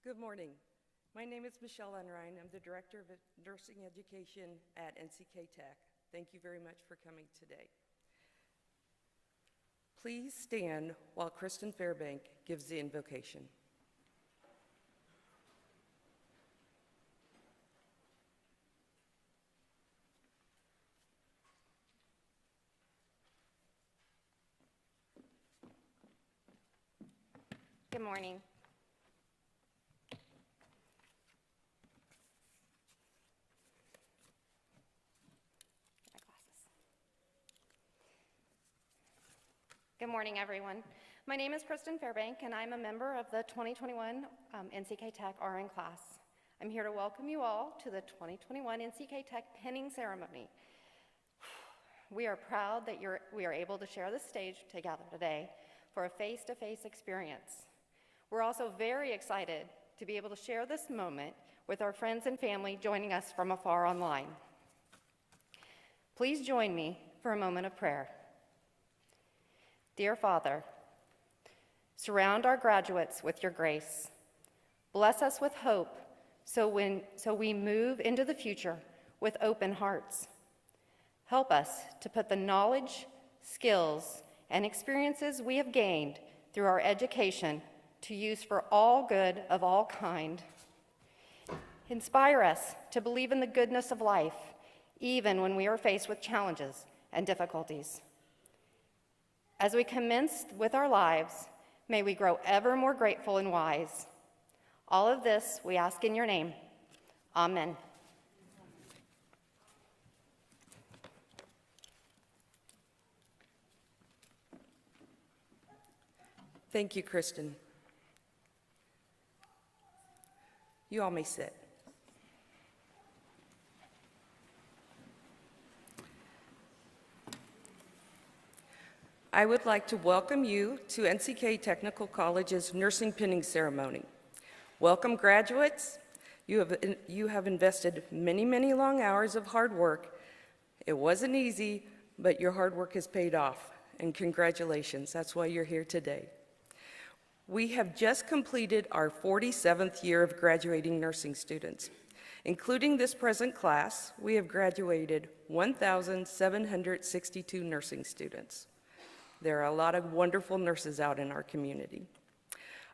Good morning. My name is Michelle Unrein. I'm the Director of Nursing Education at NCK Tech. Thank you very much for coming today. Please stand while Kristen Fairbank gives the invocation. Good morning. Good morning, everyone. My name is Kristen Fairbank, and I'm a member of the 2021 NCK Tech RN class. I'm here to welcome you all to the 2021 NCK Tech pinning ceremony. We are proud that we are able to share this stage together today for a face-to-face experience. We're also very excited to be able to share this moment with our friends and family joining us from afar online. Please join me for a moment of prayer. Dear Father, surround our graduates with your grace. Bless us with hope so we move into the future with open hearts. Help us to put the knowledge, skills, and experiences we have gained through our education to use for all good of all kind. Inspire us to believe in the goodness of life, even when we are faced with challenges and difficulties. As we commence with our lives, may we grow ever more grateful and wise. All of this we ask in your name. Amen. Thank you, Kristen. You all may sit. I would like to welcome you to NCK Technical College's nursing pinning ceremony. Welcome, graduates. You have invested many, many long hours of hard work. It wasn't easy, but your hard work has paid off, and congratulations. That's why you're here today. We have just completed our 47th year of graduating nursing students. Including this present class, we have graduated 1,762 nursing students. There are a lot of wonderful nurses out in our community.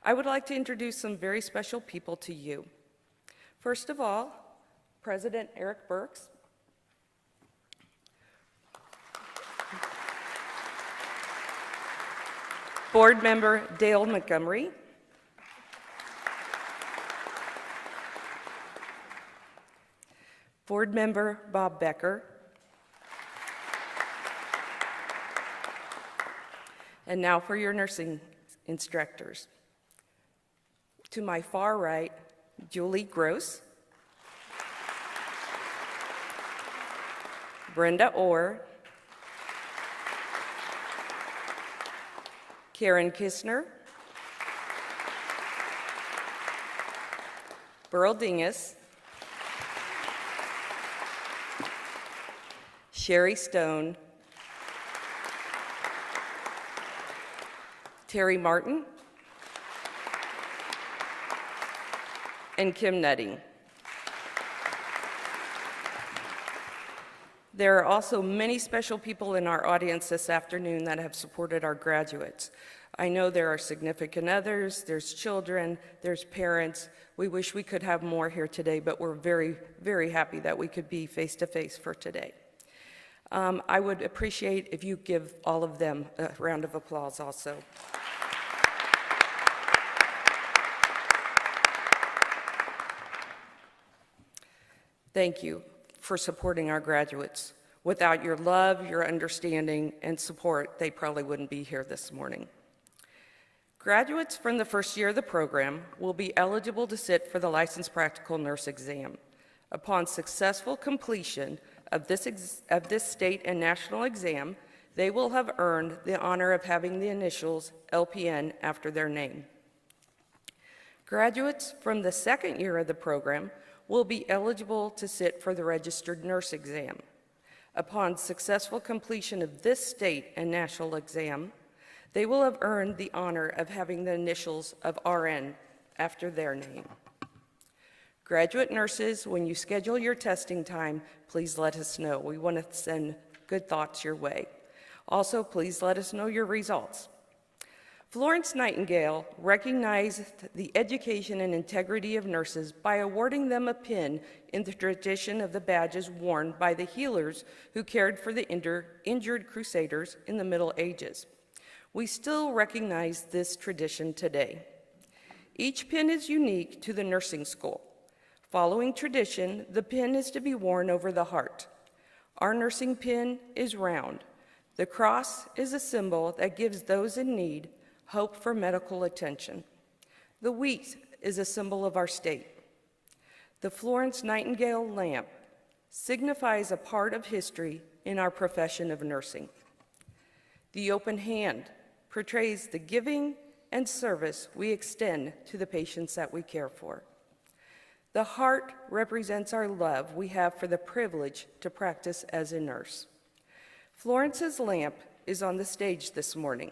I would like to introduce some very special people to you. First of all, President Eric Burks, Board Member Dale Montgomery, Board Member Bob Becker, and now for your nursing instructors. To my far right, Julie Gross, Brenda Orr, Karen Kistner, Burl Dingus, Sherry Stone, Terry Martin, and Kim Nutting. There are also many special people in our audience this afternoon that have supported our graduates. I know there are significant others, there's children, there's parents. We wish we could have more here today, but we're very, very happy that we could be face-to-face for today. I would appreciate if you give all of them a round of applause also. Thank you for supporting our graduates. Without your love, your understanding, and support, they probably wouldn't be here this morning. Graduates from the first year of the program will be eligible to sit for the Licensed Practical Nurse exam. Upon successful completion of this state and national exam, they will have earned the honor of having the initials LPN after their name. Graduates from the second year of the program will be eligible to sit for the registered nurse exam. Upon successful completion of this state and national exam, they will have earned the honor of having the initials of RN after their name. Graduate nurses, when you schedule your testing time, please let us know. We want to send good thoughts your way. Also, please let us know your results. Florence Nightingale recognized the education and integrity of nurses by awarding them a pin in the tradition of the badges worn by the healers who cared for the injured crusaders in the Middle Ages. We still recognize this tradition today. Each pin is unique to the nursing school. Following tradition, the pin is to be worn over the heart. Our nursing pin is round. The cross is a symbol that gives those in need hope for medical attention. The wheat is a symbol of our state. The Florence Nightingale lamp signifies a part of history in our profession of nursing. The open hand portrays the giving and service we extend to the patients that we care for. The heart represents our love we have for the privilege to practice as a nurse. Florence's lamp is on the stage this morning.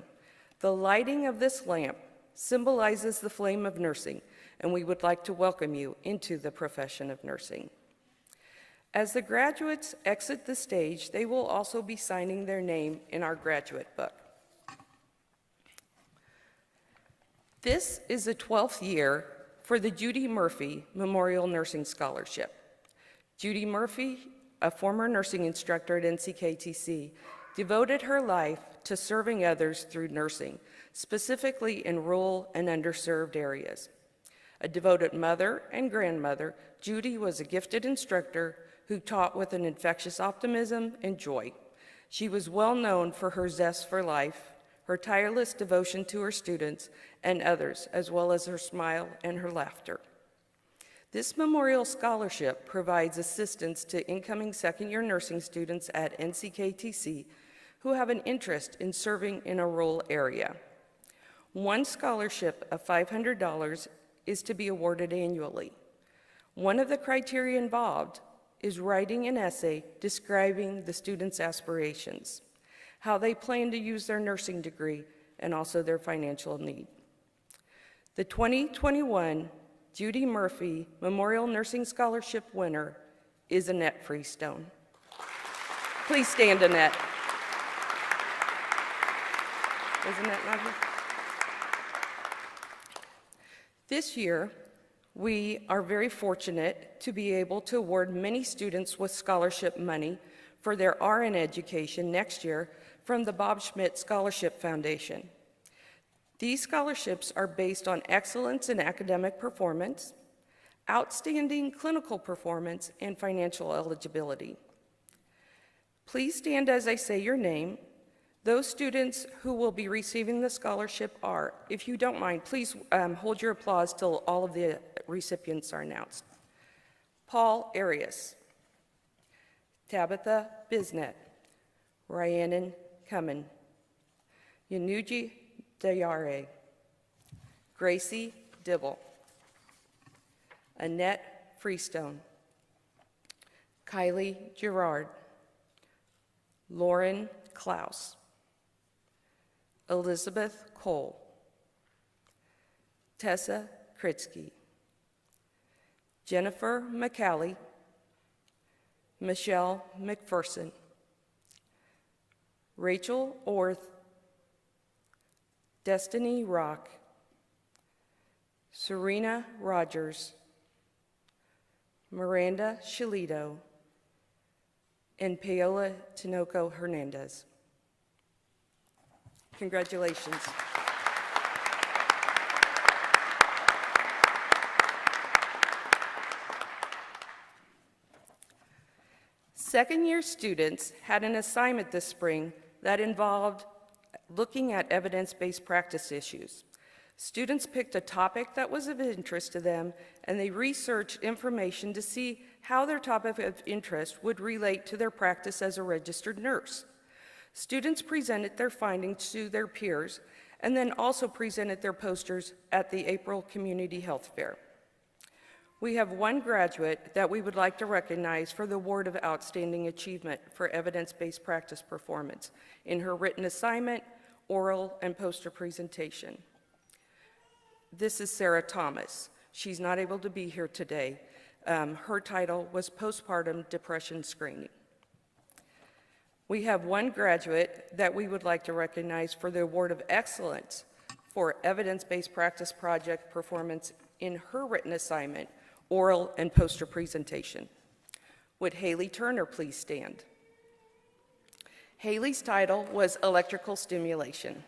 The lighting of this lamp symbolizes the flame of nursing, and we would like to welcome you into the profession of nursing. As the graduates exit the stage, they will also be signing their name in our graduate book. This is the 12th year for the Judy Murphy Memorial Nursing Scholarship. Judy Murphy, a former nursing instructor at NCKTC, devoted her life to serving others through nursing, specifically in rural and underserved areas. A devoted mother and grandmother, Judy was a gifted instructor who taught with an infectious optimism and joy. She was well known for her zest for life, her tireless devotion to her students and others, as well as her smile and her laughter. This memorial scholarship provides assistance to incoming second-year nursing students at NCKTC who have an interest in serving in a rural area. One scholarship of $500 is to be awarded annually. One of the criteria involved is writing an essay describing the students' aspirations, how they plan to use their nursing degree, and also their financial need. The 2021 Judy Murphy Memorial Nursing Scholarship winner is Annette Freestone. Please stand, Annette. Is Annette not here? This year, we are very fortunate to be able to award many students with scholarship money for their RN education next year from the Bob Schmidt Scholarship Foundation. These scholarships are based on excellence in academic performance, outstanding clinical performance, and financial eligibility. Please stand as I say your name. Those students who will be receiving the scholarship are, if you don't mind, please hold your applause till all of the recipients are announced. Paul Arias, Tabitha Bisnet, Rhiannon Cummin, Yanuji Dayare, Gracie Dibble, Annette Freestone, Kylie Gerard, Lauren Klaus, Elizabeth Cole, Tessa Kritsky, Jennifer McCallie, Michelle McPherson, Rachel Orth, Destiny Rock, Serena Rogers, Miranda Shalito, and Paola Tinoco Hernandez. Congratulations. Second-year students had an assignment this spring that involved looking at evidence-based practice issues. Students picked a topic that was of interest to them, and they researched information to see how their topic of interest would relate to their practice as a registered nurse. Students presented their findings to their peers, and then also presented their posters at the April Community Health Fair. We have one graduate that we would like to recognize for the Award of Outstanding Achievement for Evidence-Based Practice Performance in her written assignment, oral, and poster presentation. This is Sarah Thomas. She's not able to be here today. Her title was Postpartum Depression Screening. We have one graduate that we would like to recognize for the Award of Excellence for Evidence-Based Practice Project Performance in her written assignment, oral and poster presentation. Would Haley Turner please stand? Haley's title was Electrical Stimulation.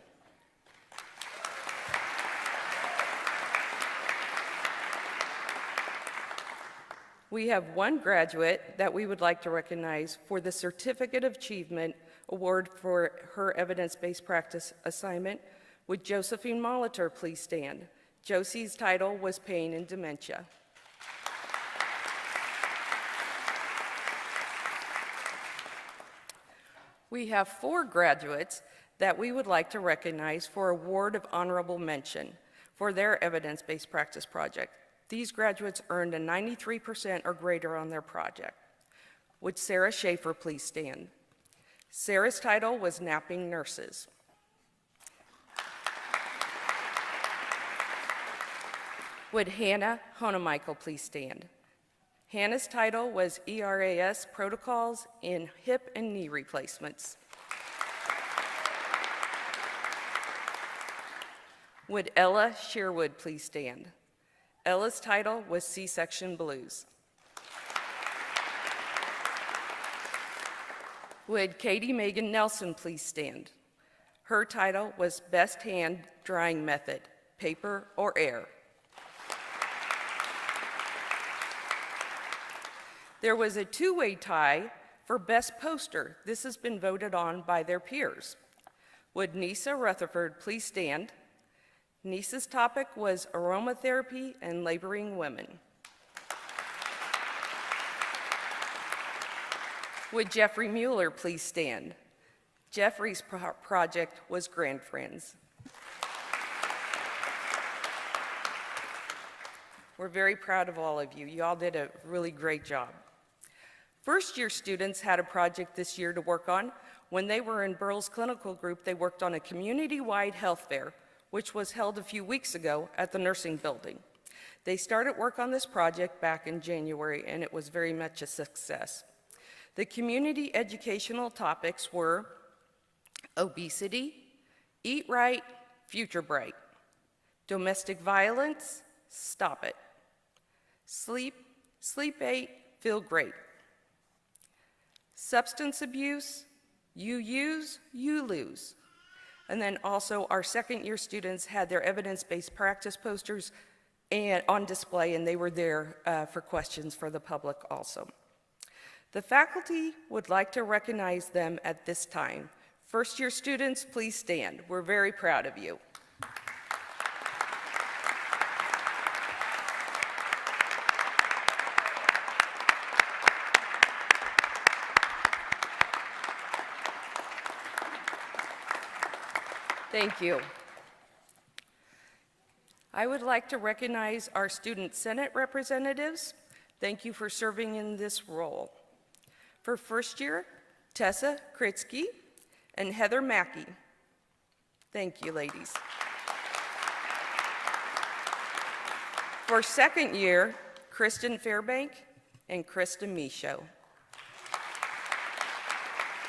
We have one graduate that we would like to recognize for the Certificate of Achievement Award for her evidence-based practice assignment. Would Josephine Molitor please stand? Josie's title was Pain and Dementia. We have four graduates that we would like to recognize for Award of Honorable Mention for their evidence-based practice project. These graduates earned a 93% or greater on their project. Would Sarah Schaefer please stand? Sarah's title was Napping Nurses. Would Hannah Honemichael please stand? Hannah's title was ERAS Protocols in Hip and Knee Replacements. Would Ella Sherwood please stand? Ella's title was C-Section Blues. Would Katie Megan Nelson please stand? Her title was Best Hand Drying Method, Paper or Air. There was a two-way tie for Best Poster. This has been voted on by their peers. Would Nisa Rutherford please stand? Nisa's topic was aromatherapy and laboring women. Would Jeffrey Mueller please stand? Jeffrey's project was Grand Friends. We're very proud of all of you. You all did a really great job. First-year students had a project this year to work on. When they were in Burl's clinical group, they worked on a community-wide health fair, which was held a few weeks ago at the nursing building. They started work on this project back in January, and it was very much a success. The community educational topics were obesity, eat right, future bright, domestic violence, stop it, sleep 8, feel great, substance abuse, you use, you lose. And then also our second-year students had their evidence-based practice posters on display, and they were there for questions for the public also. The faculty would like to recognize them at this time. First-year students, please stand. We're very proud of you. Thank you. I would like to recognize our Student Senate representatives. Thank you for serving in this role. For first year, Tessa Kritzky and Heather Mackey. Thank you, ladies. For second year, Kristen Fairbank and Krista Michaud.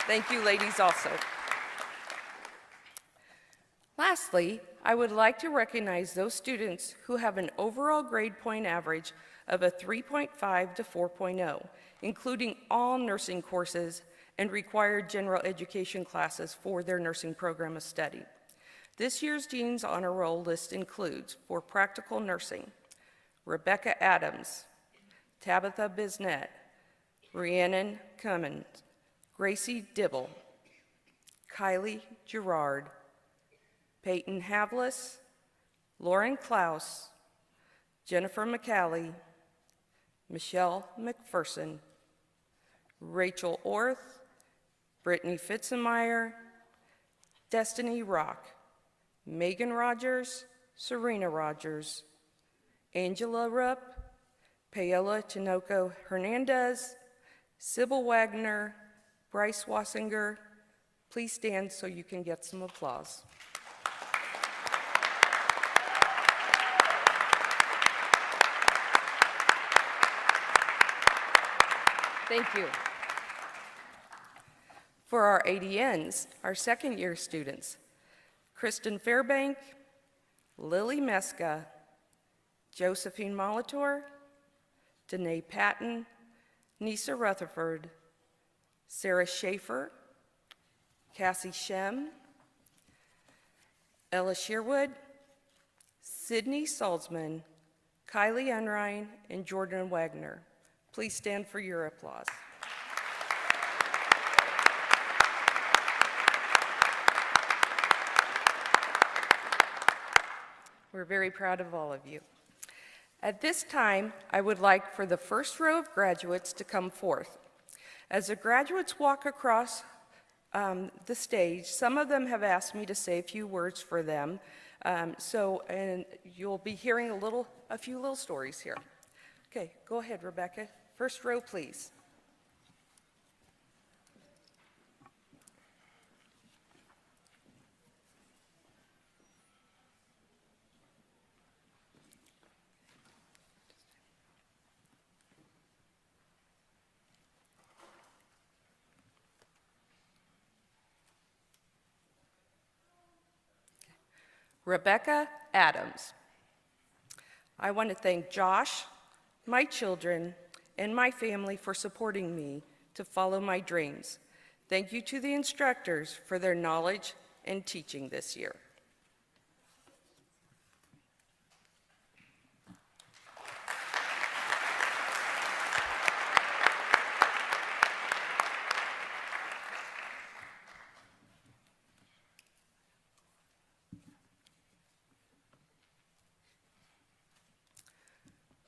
Thank you, ladies, also. Lastly, I would like to recognize those students who have an overall grade point average of a 3.5 to 4.0, including all nursing courses and required general education classes for their nursing program of study. This year's Dean's Honor Roll list includes, for practical nursing, Rebecca Adams, Tabitha Bisnet, Rhiannon Cummins, Gracie Dibble, Kylie Gerard, Peyton Havlis, Lauren Klaus, Jennifer McCallie, Michelle McPherson, Rachel Orth, Brittany Fitzenmeyer, Destiny Rock, Megan Rogers, Serena Rogers, Angela Rupp, Paola Tinoco Hernandez, Sybil Wagner, Bryce Wassinger. Please stand so you can get some applause. Thank you. For our ADNs, our second-year students, Kristen Fairbank, Lily Meska, Josephine Molitor, Danae Patton, Nisa Rutherford, Sarah Schaefer, Cassie Shem, Ella Shearwood, Sydney Salzman, Kylie Enrine, and Jordan Wagner. Please stand for your applause. We're very proud of all of you. At this time, I would like for the first row of graduates to come forth. As the graduates walk across the stage, some of them have asked me to say a few words for them. And you'll be hearing a few little stories here. Okay, go ahead, Rebecca. First row, please. Rebecca Adams. I want to thank Josh, my children, and my family for supporting me to follow my dreams. Thank you to the instructors for their knowledge and teaching this year.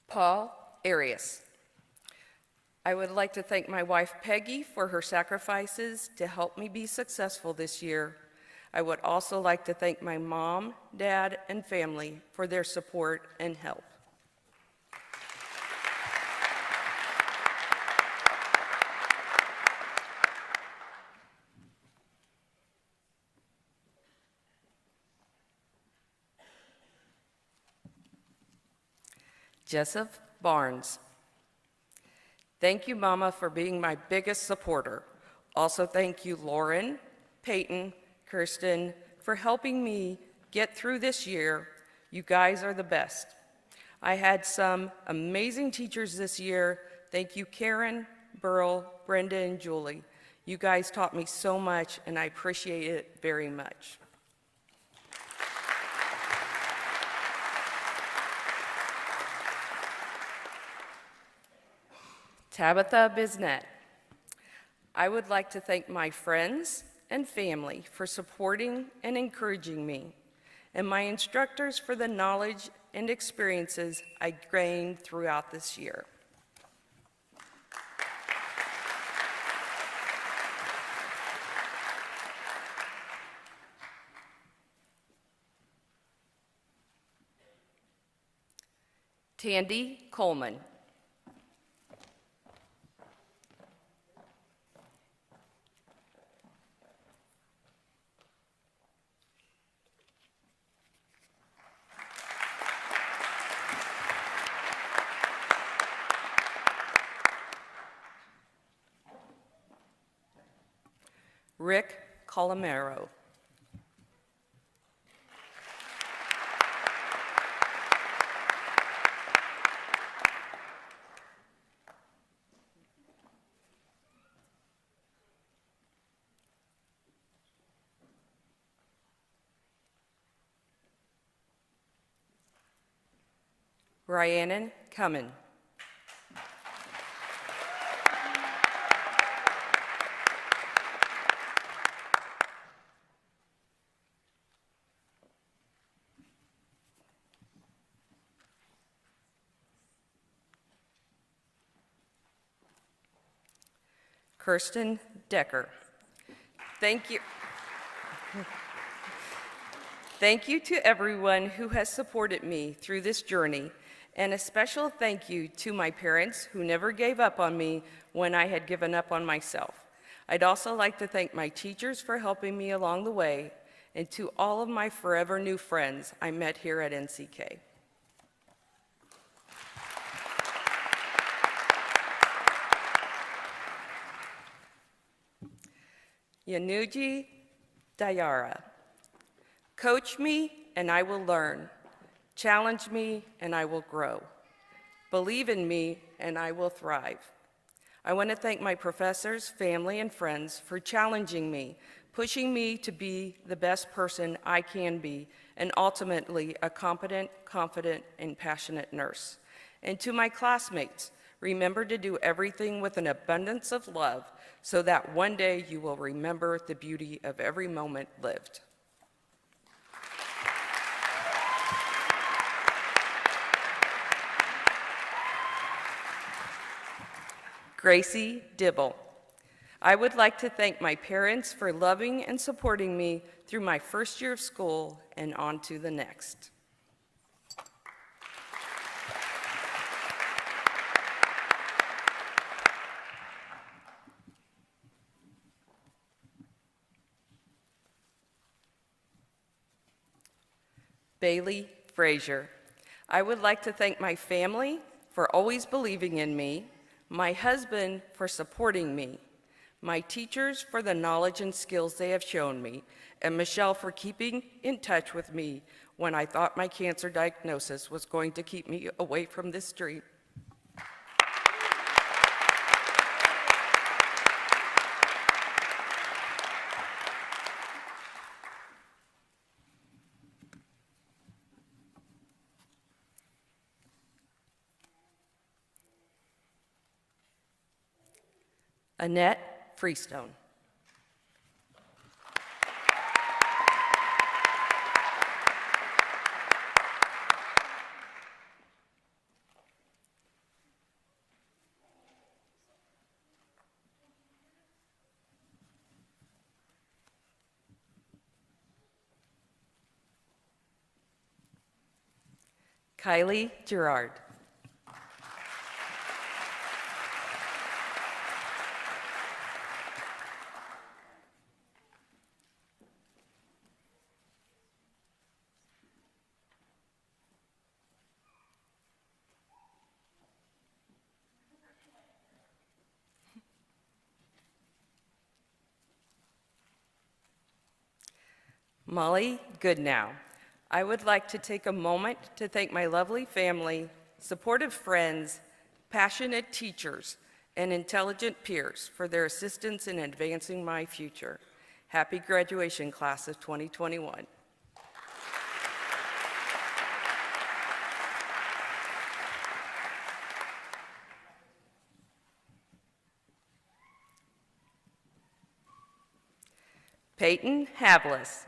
Paul Arias. I would like to thank my wife Peggy for her sacrifices to help me be successful this year. I would also like to thank my mom, dad, and family for their support and help. Jessup Barnes. Thank you, Mama, for being my biggest supporter. Also, thank you, Lauren, Peyton, Kirsten, for helping me get through this year. You guys are the best. I had some amazing teachers this year. Thank you, Karen, Burl, Brenda, and Julie. You guys taught me so much, and I appreciate it very much. Tabitha Bisnet. I would like to thank my friends and family for supporting and encouraging me, and my instructors for the knowledge and experiences I gained throughout this year. Tandy Coleman. Rick Colomero. Rhiannon Cummin. Kirsten Decker. Thank you. Thank you to everyone who has supported me through this journey, and a special thank you to my parents who never gave up on me when I had given up on myself. I'd also like to thank my teachers for helping me along the way, and to all of my forever new friends I met here at NCK. Yanuji Dayara. Coach me and I will learn. Challenge me and I will grow. Believe in me and I will thrive. I want to thank my professors, family, and friends for challenging me, pushing me to be the best person I can be, and ultimately a competent, confident, and passionate nurse. And to my classmates, remember to do everything with an abundance of love so that one day you will remember the beauty of every moment lived. Gracie Dibble. I would like to thank my parents for loving and supporting me through my first year of school and on to the next. Bailey Frazier. I would like to thank my family for always believing in me, my husband for supporting me, my teachers for the knowledge and skills they have shown me, and Michelle for keeping in touch with me when I thought my cancer diagnosis was going to keep me away from this dream. Annette Freestone. Kylie Gerard. Molly Goodnow. I would like to take a moment to thank my lovely family, supportive friends, passionate teachers, and intelligent peers for their assistance in advancing my future. Happy graduation, class of 2021. Peyton Havlis.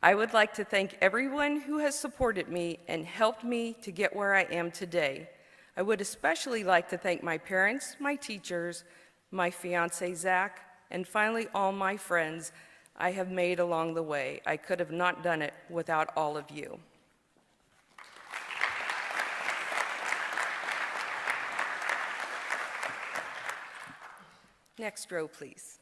I would like to thank everyone who has supported me and helped me to get where I am today. I would especially like to thank my parents, my teachers, my fiance Zach, and finally all my friends I have made along the way. I could have not done it without all of you. Next row, please.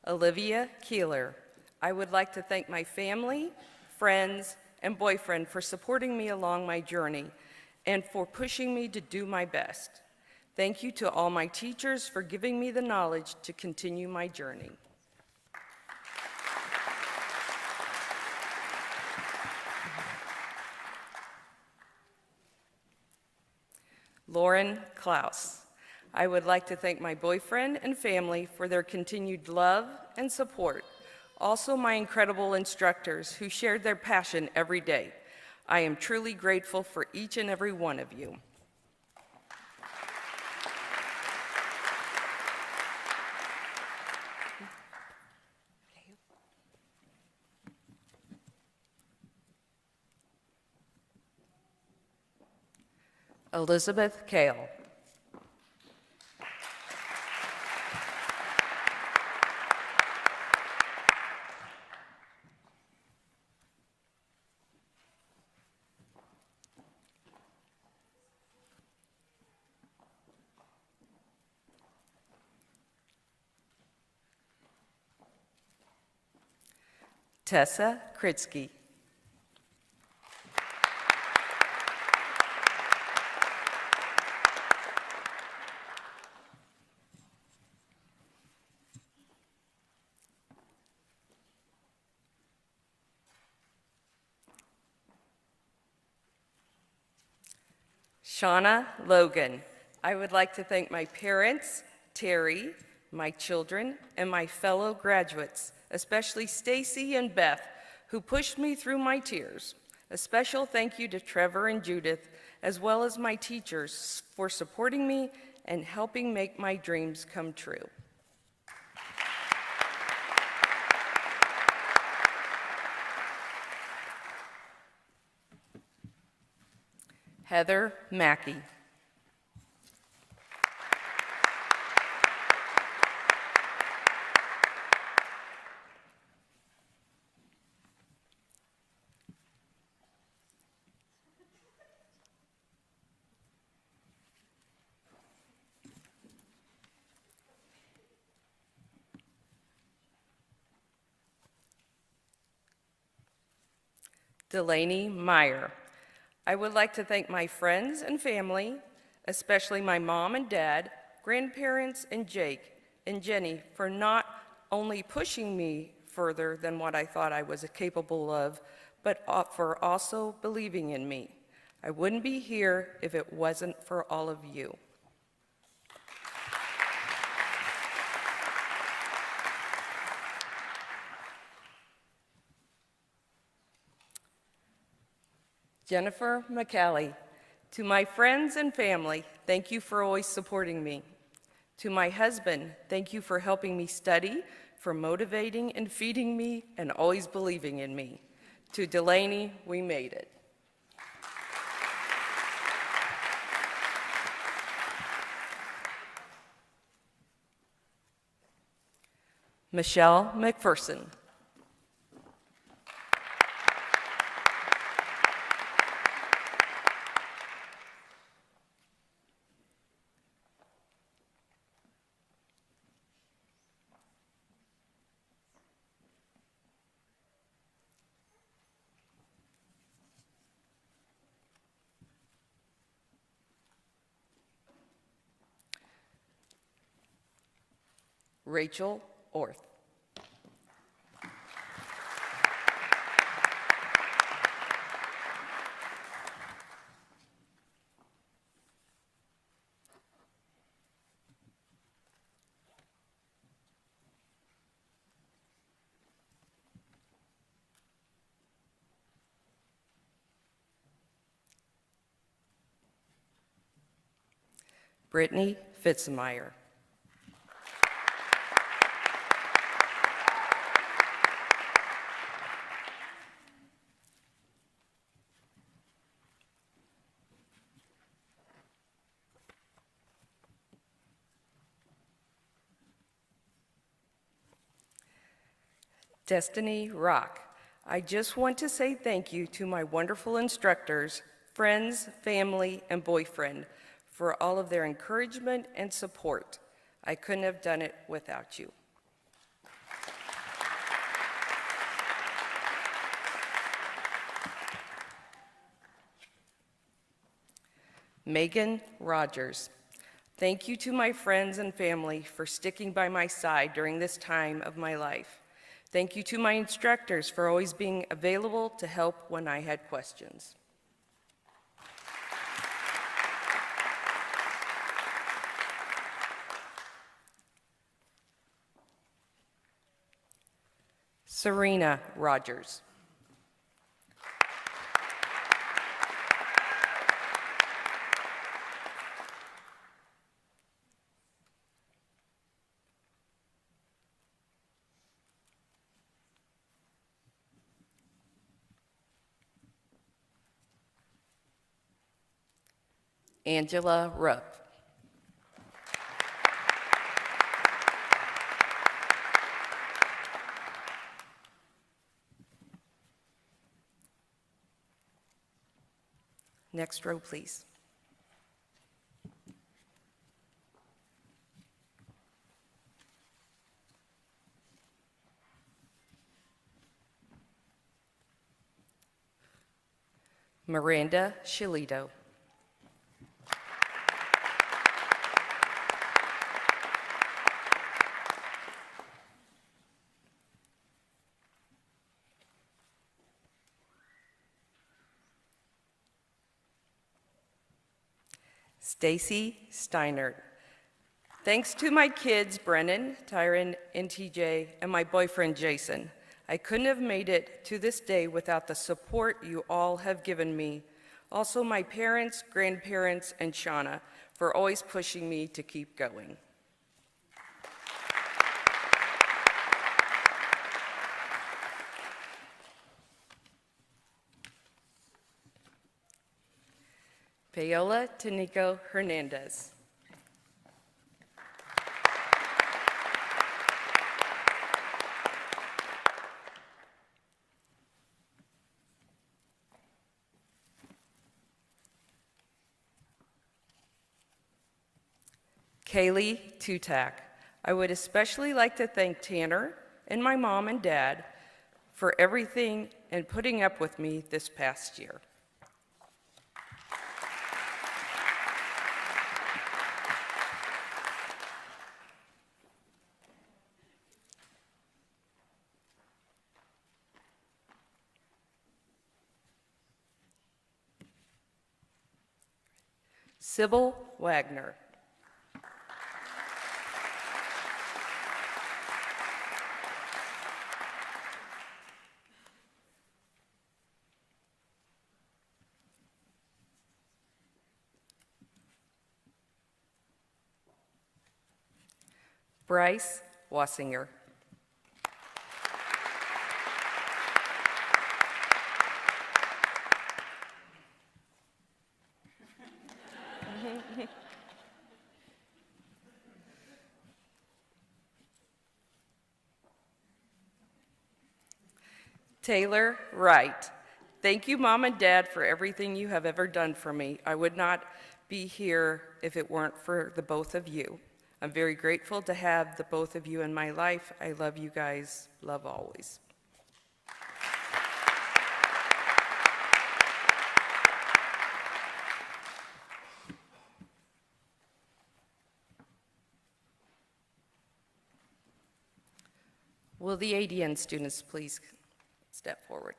Olivia Keeler. I would like to thank my family, friends, and boyfriend for supporting me along my journey and for pushing me to do my best. Thank you to all my teachers for giving me the knowledge to continue my journey. Lauren Klaus. I would like to thank my boyfriend and family for their continued love and support. Also my incredible instructors who shared their passion every day. I am truly grateful for each and every one of you. Elizabeth Kale. Tessa Kritsky. Shauna Logan. I would like to thank my parents, Terry, my children, and my fellow graduates, especially Stacy and Beth, who pushed me through my tears. A special thank you to Trevor and Judith, as well as my teachers, for supporting me and helping make my dreams come true. Heather Mackey. Delaney Meyer. I would like to thank my friends and family, especially my mom and dad, grandparents, and Jake and Jenny, for not only pushing me further than what I thought I was capable of, but for also believing in me. I wouldn't be here if it wasn't for all of you. Jennifer McCallie. To my friends and family, thank you for always supporting me. To my husband, thank you for helping me study, for motivating and feeding me, and always believing in me. To Delaney, we made it. Michelle McPherson. Rachel Orth. Brittany Fitzmeyer. Destiny Rock. I just want to say thank you to my wonderful instructors, friends, family, and boyfriend for all of their encouragement and support. I couldn't have done it without you. Megan Rogers. Thank you to my friends and family for sticking by my side during this time of my life. Thank you to my instructors for always being available to help when I had questions. Serena Rogers. Angela Rupp. Next row, please. Miranda Shilito. Stacy Steinert. Thanks to my kids, Brennan, Tyron, and TJ, and my boyfriend, Jason, I couldn't have made it to this day without the support you all have given me. Also, my parents, grandparents, and Shauna for always pushing me to keep going. Paola Tanico Hernandez. Kaylee Tutak. I would especially like to thank Tanner and my mom and dad for everything and putting up with me this past year. Sybil Wagner. Bryce Wassinger. Taylor Wright. Thank you, Mom and Dad, for everything you have ever done for me. I would not be here if it weren't for the both of you. I'm very grateful to have the both of you in my life. I love you guys. Love always. Will the ADN students please step forward?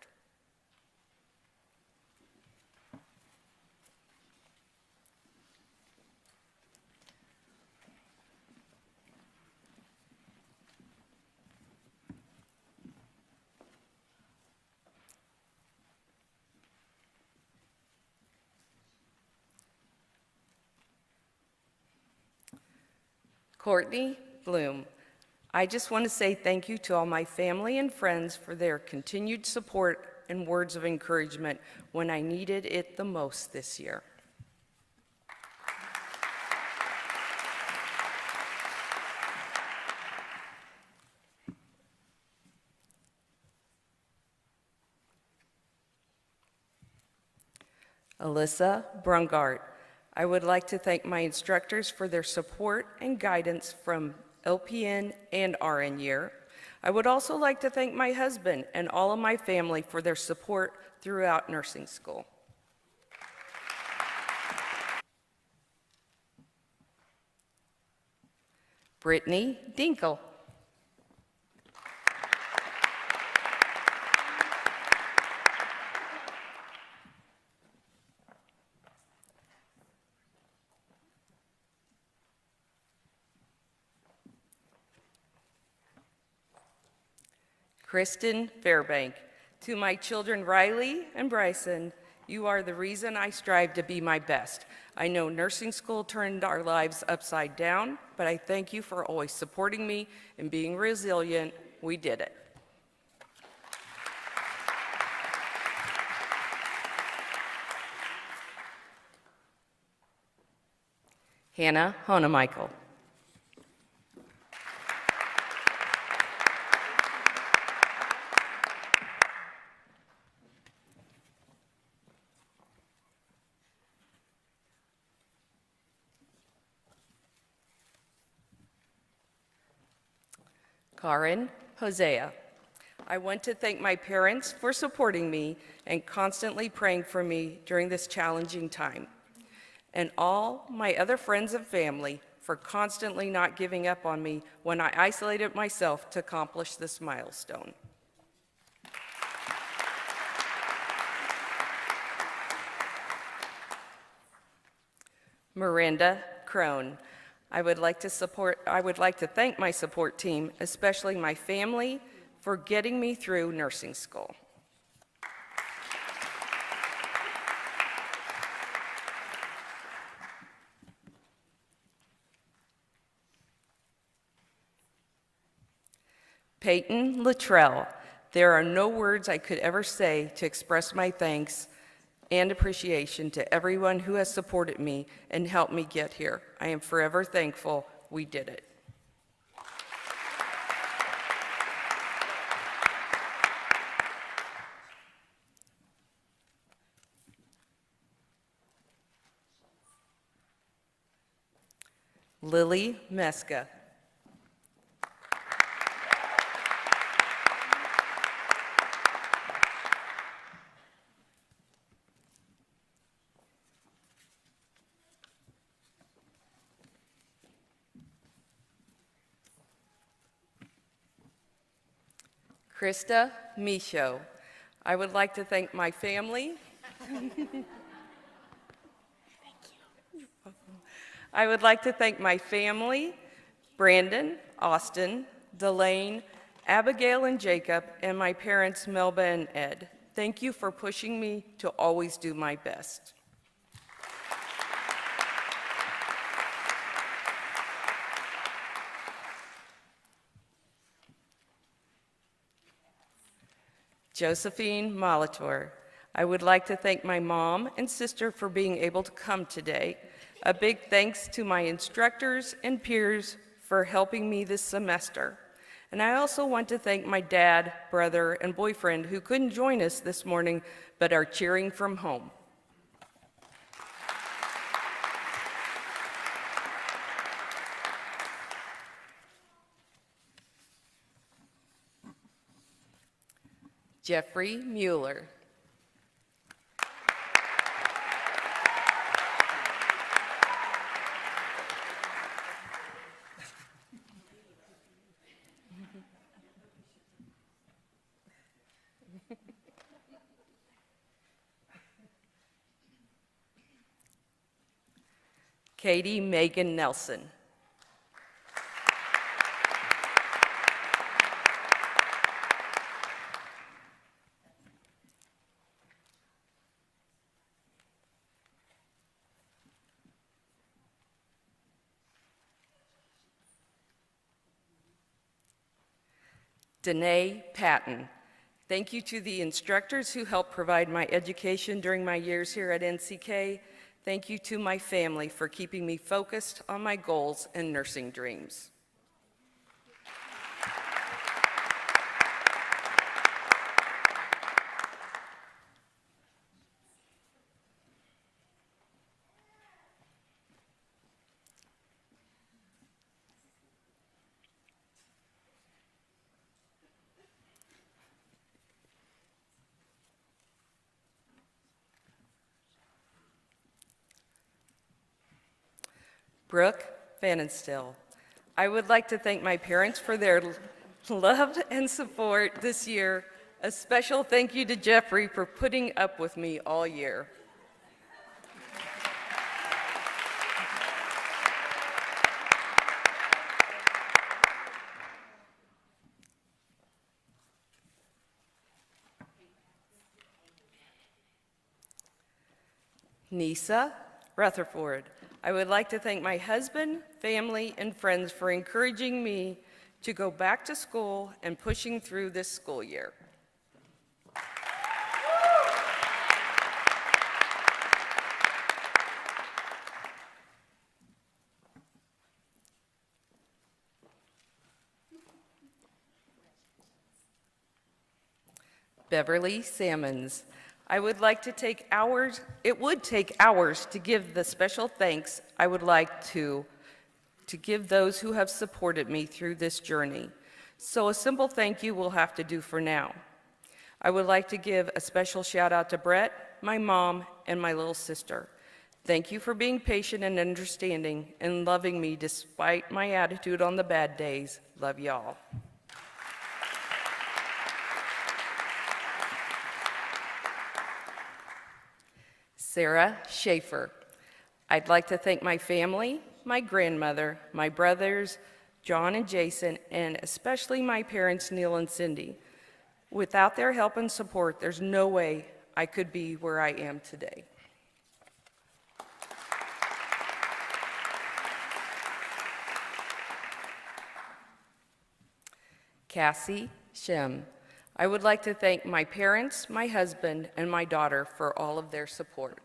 Courtney Bloom. I just want to say thank you to all my family and friends for their continued support and words of encouragement when I needed it the most this year. Alyssa Brungart. I would like to thank my instructors for their support and guidance from LPN and RN year. I would also like to thank my husband and all of my family for their support throughout nursing school. Brittany Dinkle. Kristen Fairbank. To my children Riley and Bryson, you are the reason I strive to be my best. I know nursing school turned our lives upside down, but I thank you for always supporting me and being resilient. We did it. Hannah Honemichael. Karen Hosea. I want to thank my parents for supporting me and constantly praying for me during this challenging time, and all my other friends and family for constantly not giving up on me when I isolated myself to accomplish this milestone. Miranda Crone. I would like to thank my support team, especially my family, for getting me through nursing school. Peyton Luttrell. There are no words I could ever say to express my thanks and appreciation to everyone who has supported me and helped me get here. I am forever thankful we did it. Lily Meska. Krista Michaud. I would like to thank my family. I would like to thank my family, Brandon, Austin, Delane, Abigail and Jacob, and my parents, Melba and Ed. Thank you for pushing me to always do my best. Josephine Molitor. I would like to thank my mom and sister for being able to come today. A big thanks to my instructors and peers for helping me this semester. And I also want to thank my dad, brother, and boyfriend who couldn't join us this morning but are cheering from home. Jeffrey Mueller. Katie Megan Nelson. Danae Patton. Thank you to the instructors who helped provide my education during my years here at NCK. Thank you to my family for keeping me focused on my goals and nursing dreams. Brooke Vanenstill. I would like to thank my parents for their love and support this year. A special thank you to Jeffrey for putting up with me all year. Nisa Rutherford. I would like to thank my husband, family, and friends for encouraging me to go back to school and pushing through this school year. Beverly Sammons. I would like to take hours, it would take hours to give the special thanks I would like to give those who have supported me through this journey. So a simple thank you will have to do for now. I would like to give a special shout out to Brett, my mom, and my little sister. Thank you for being patient and understanding and loving me despite my attitude on the bad days. Love y'all. Sarah Schaefer. I'd like to thank my family, my grandmother, my brothers, John and Jason, and especially my parents, Neil and Cindy. Without their help and support, there's no way I could be where I am today. Cassie Shem. I would like to thank my parents, my husband, and my daughter for all of their support.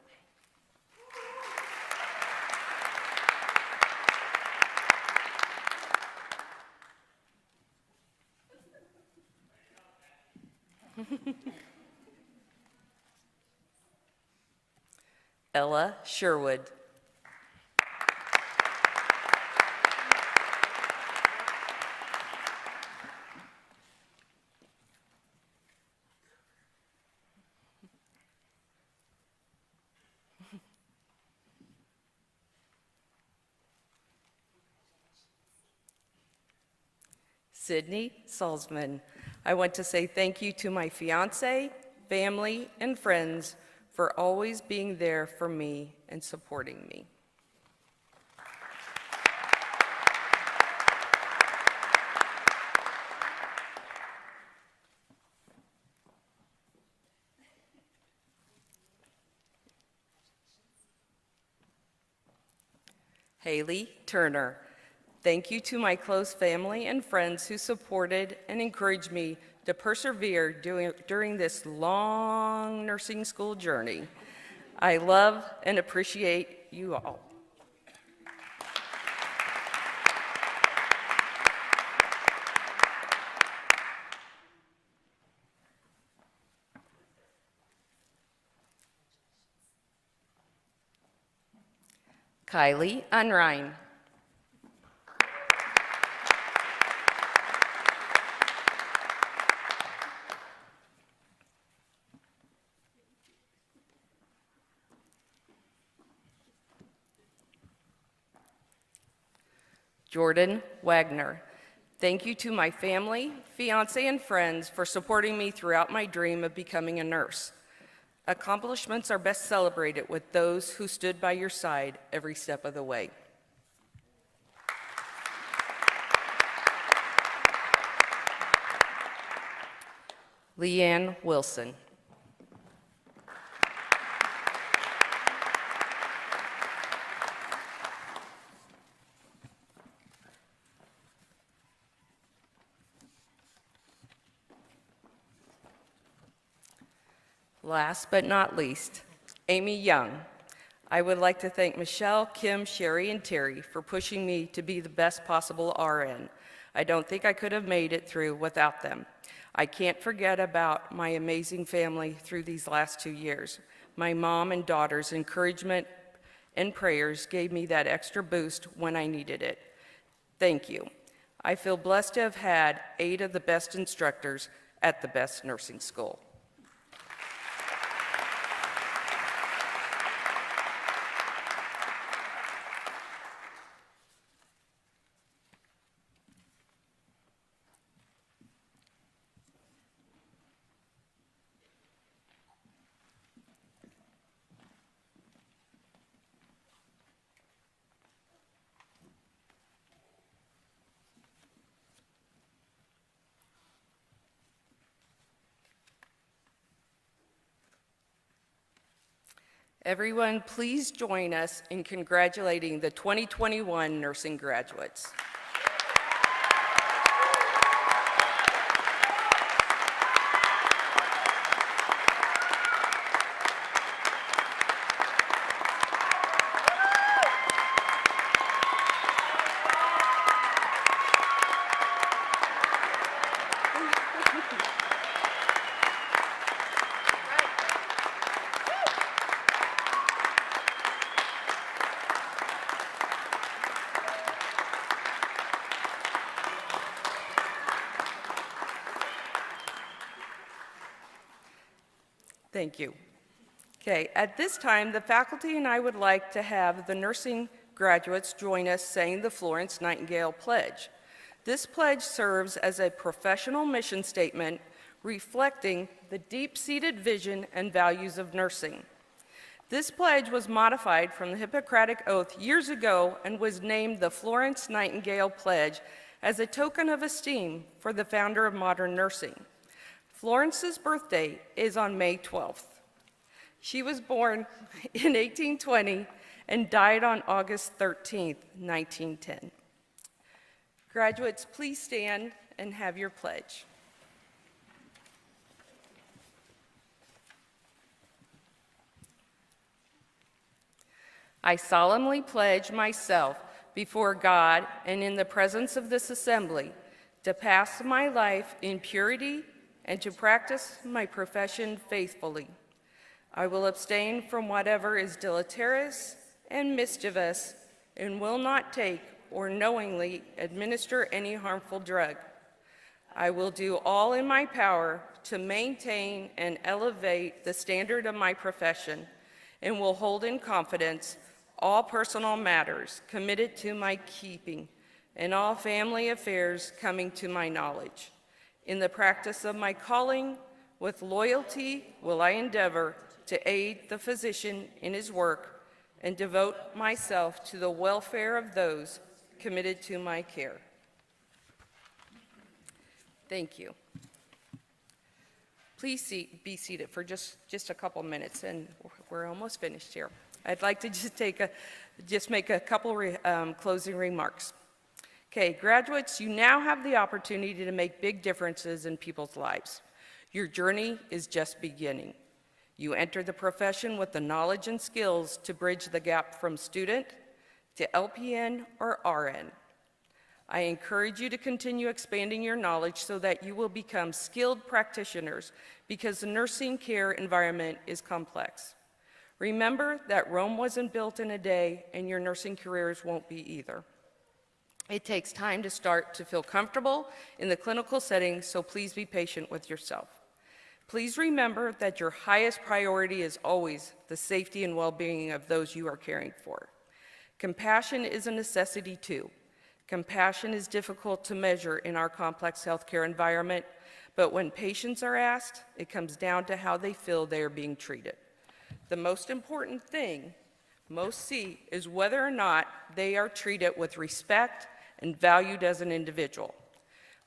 Ella Sherwood. Sydney Salzman. I want to say thank you to my fiance, family, and friends for always being there for me and supporting me. Haley Turner. Thank you to my close family and friends who supported and encouraged me to persevere during this long nursing school journey. I love and appreciate you all. Kylie Unrein. Jordan Wagner. Thank you to my family, fiance, and friends for supporting me throughout my dream of becoming a nurse. Accomplishments are best celebrated with those who stood by your side every step of the way. Leanne Wilson. Last but not least, Amy Young. I would like to thank Michelle, Kim, Sherry, and Terry for pushing me to be the best possible RN. I don't think I could have made it through without them. I can't forget about my amazing family through these last 2 years. My mom and daughter's encouragement and prayers gave me that extra boost when I needed it. Thank you. I feel blessed to have had 8 of the best instructors at the best nursing school. Everyone, please join us in congratulating the 2021 nursing graduates. Thank you. Okay, at this time, the faculty and I would like to have the nursing graduates join us saying the Florence Nightingale Pledge. This pledge serves as a professional mission statement reflecting the deep-seated vision and values of nursing. This pledge was modified from the Hippocratic Oath years ago and was named the Florence Nightingale Pledge as a token of esteem for the founder of modern nursing. Florence's birthday is on May 12th. She was born in 1820 and died on August 13th, 1910. Graduates, please stand and have your pledge. I solemnly pledge myself before God and in the presence of this assembly to pass my life in purity and to practice my profession faithfully. I will abstain from whatever is deleterious and mischievous and will not take or knowingly administer any harmful drug. I will do all in my power to maintain and elevate the standard of my profession and will hold in confidence all personal matters committed to my keeping and all family affairs coming to my knowledge. In the practice of my calling, with loyalty will I endeavor to aid the physician in his work and devote myself to the welfare of those committed to my care. Thank you. Please be seated for just a couple minutes, and we're almost finished here. I'd like to just make a couple closing remarks. Okay, graduates, you now have the opportunity to make big differences in people's lives. Your journey is just beginning. You enter the profession with the knowledge and skills to bridge the gap from student to LPN or RN. I encourage you to continue expanding your knowledge so that you will become skilled practitioners because the nursing care environment is complex. Remember that Rome wasn't built in a day, and your nursing careers won't be either. It takes time to start to feel comfortable in the clinical setting, so please be patient with yourself. Please remember that your highest priority is always the safety and well-being of those you are caring for. Compassion is a necessity too. Compassion is difficult to measure in our complex healthcare environment, but when patients are asked, it comes down to how they feel they are being treated. The most important thing most see is whether or not they are treated with respect and valued as an individual.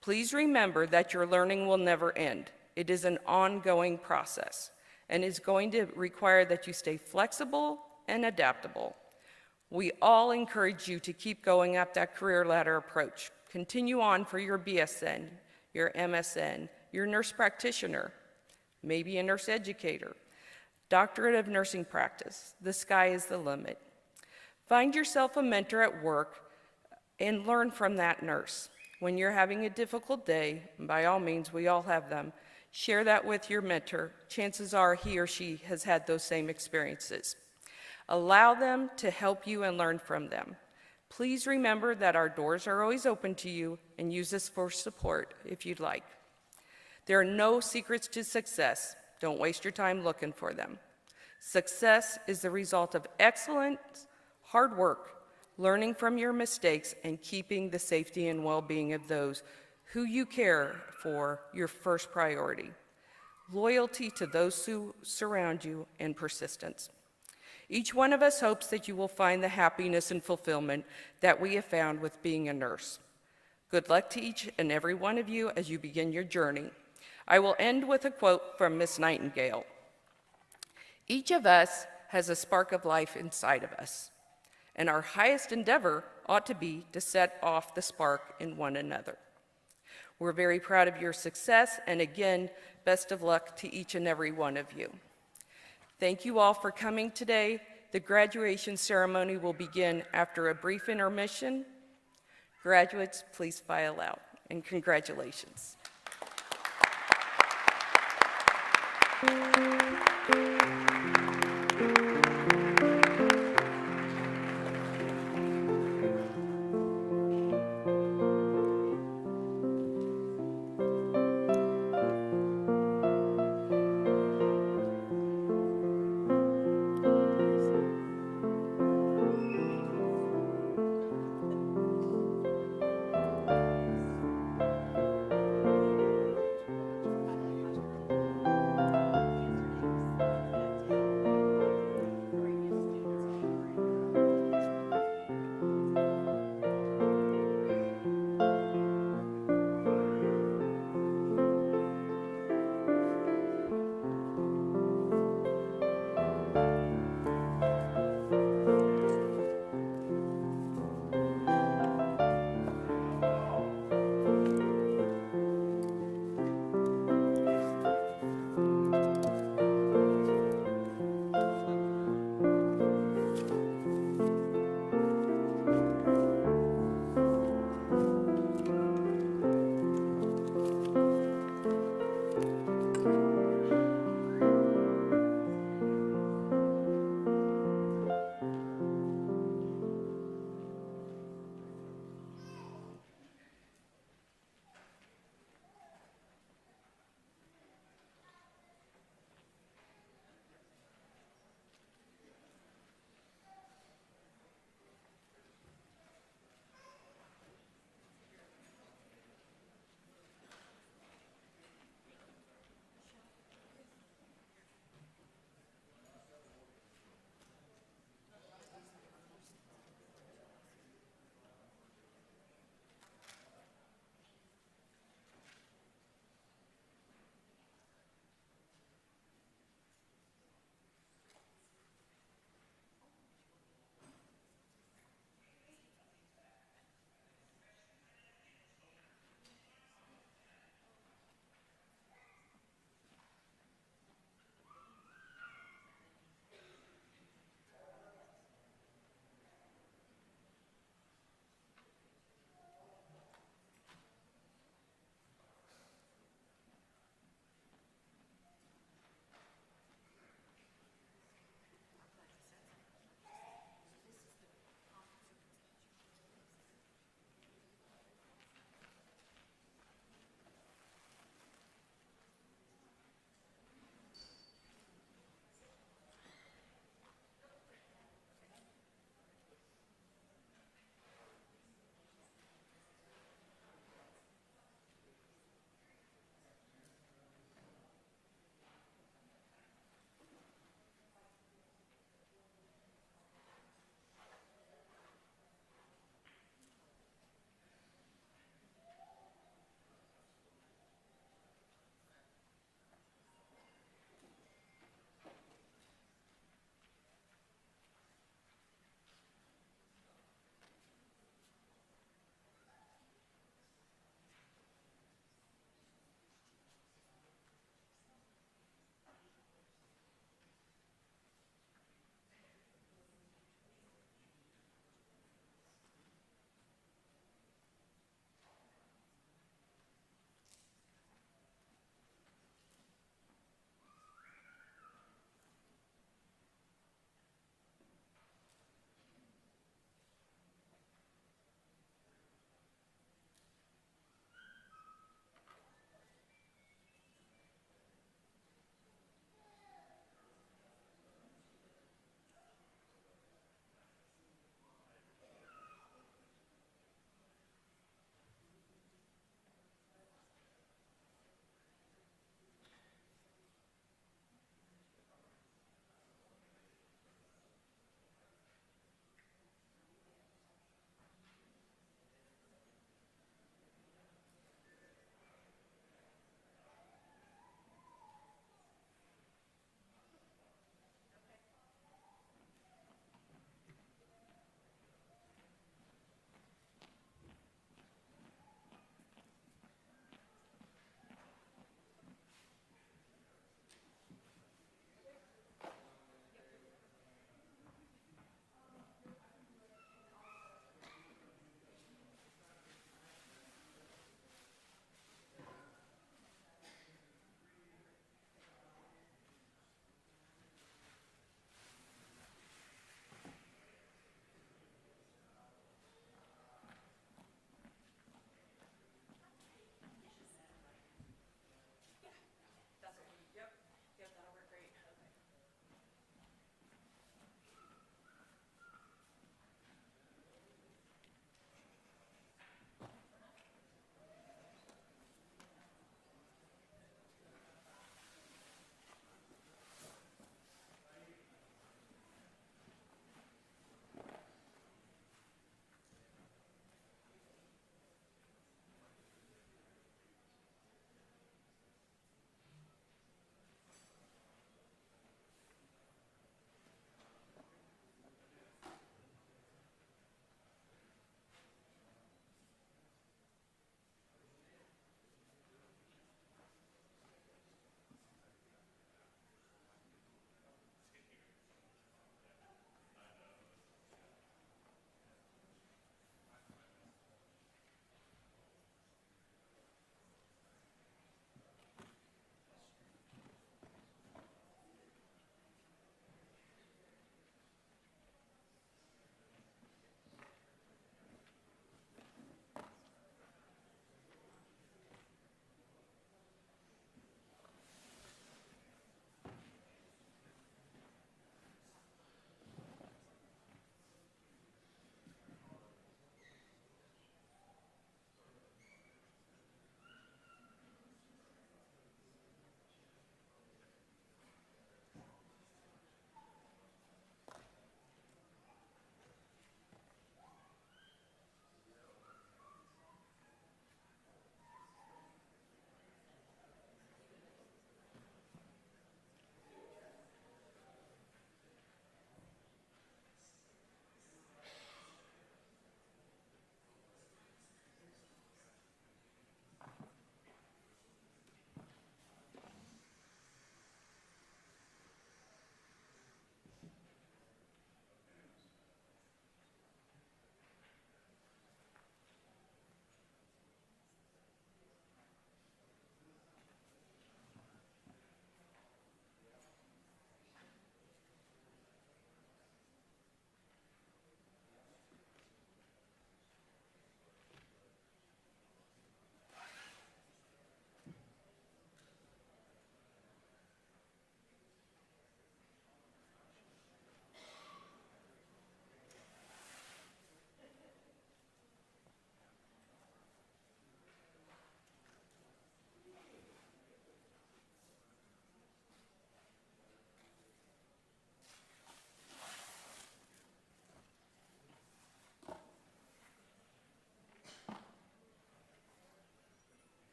Please remember that your learning will never end. It is an ongoing process and is going to require that you stay flexible and adaptable. We all encourage you to keep going up that career ladder approach. Continue on for your BSN, your MSN, your nurse practitioner, maybe a nurse educator, doctorate of nursing practice. The sky is the limit. Find yourself a mentor at work and learn from that nurse. When you're having a difficult day, and by all means, we all have them, share that with your mentor. Chances are he or she has had those same experiences. Allow them to help you and learn from them. Please remember that our doors are always open to you, and use this for support if you'd like. There are no secrets to success. Don't waste your time looking for them. Success is the result of excellent, hard work, learning from your mistakes, and keeping the safety and well-being of those who you care for your first priority. Loyalty to those who surround you, and persistence. Each one of us hopes that you will find the happiness and fulfillment that we have found with being a nurse. Good luck to each and every one of you as you begin your journey. I will end with a quote from Miss Nightingale. Each of us has a spark of life inside of us, and our highest endeavor ought to be to set off the spark in one another. We're very proud of your success, and again, best of luck to each and every one of you. Thank you all for coming today. The graduation ceremony will begin after a brief intermission. Graduates, please file out, and congratulations.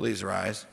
Please rise.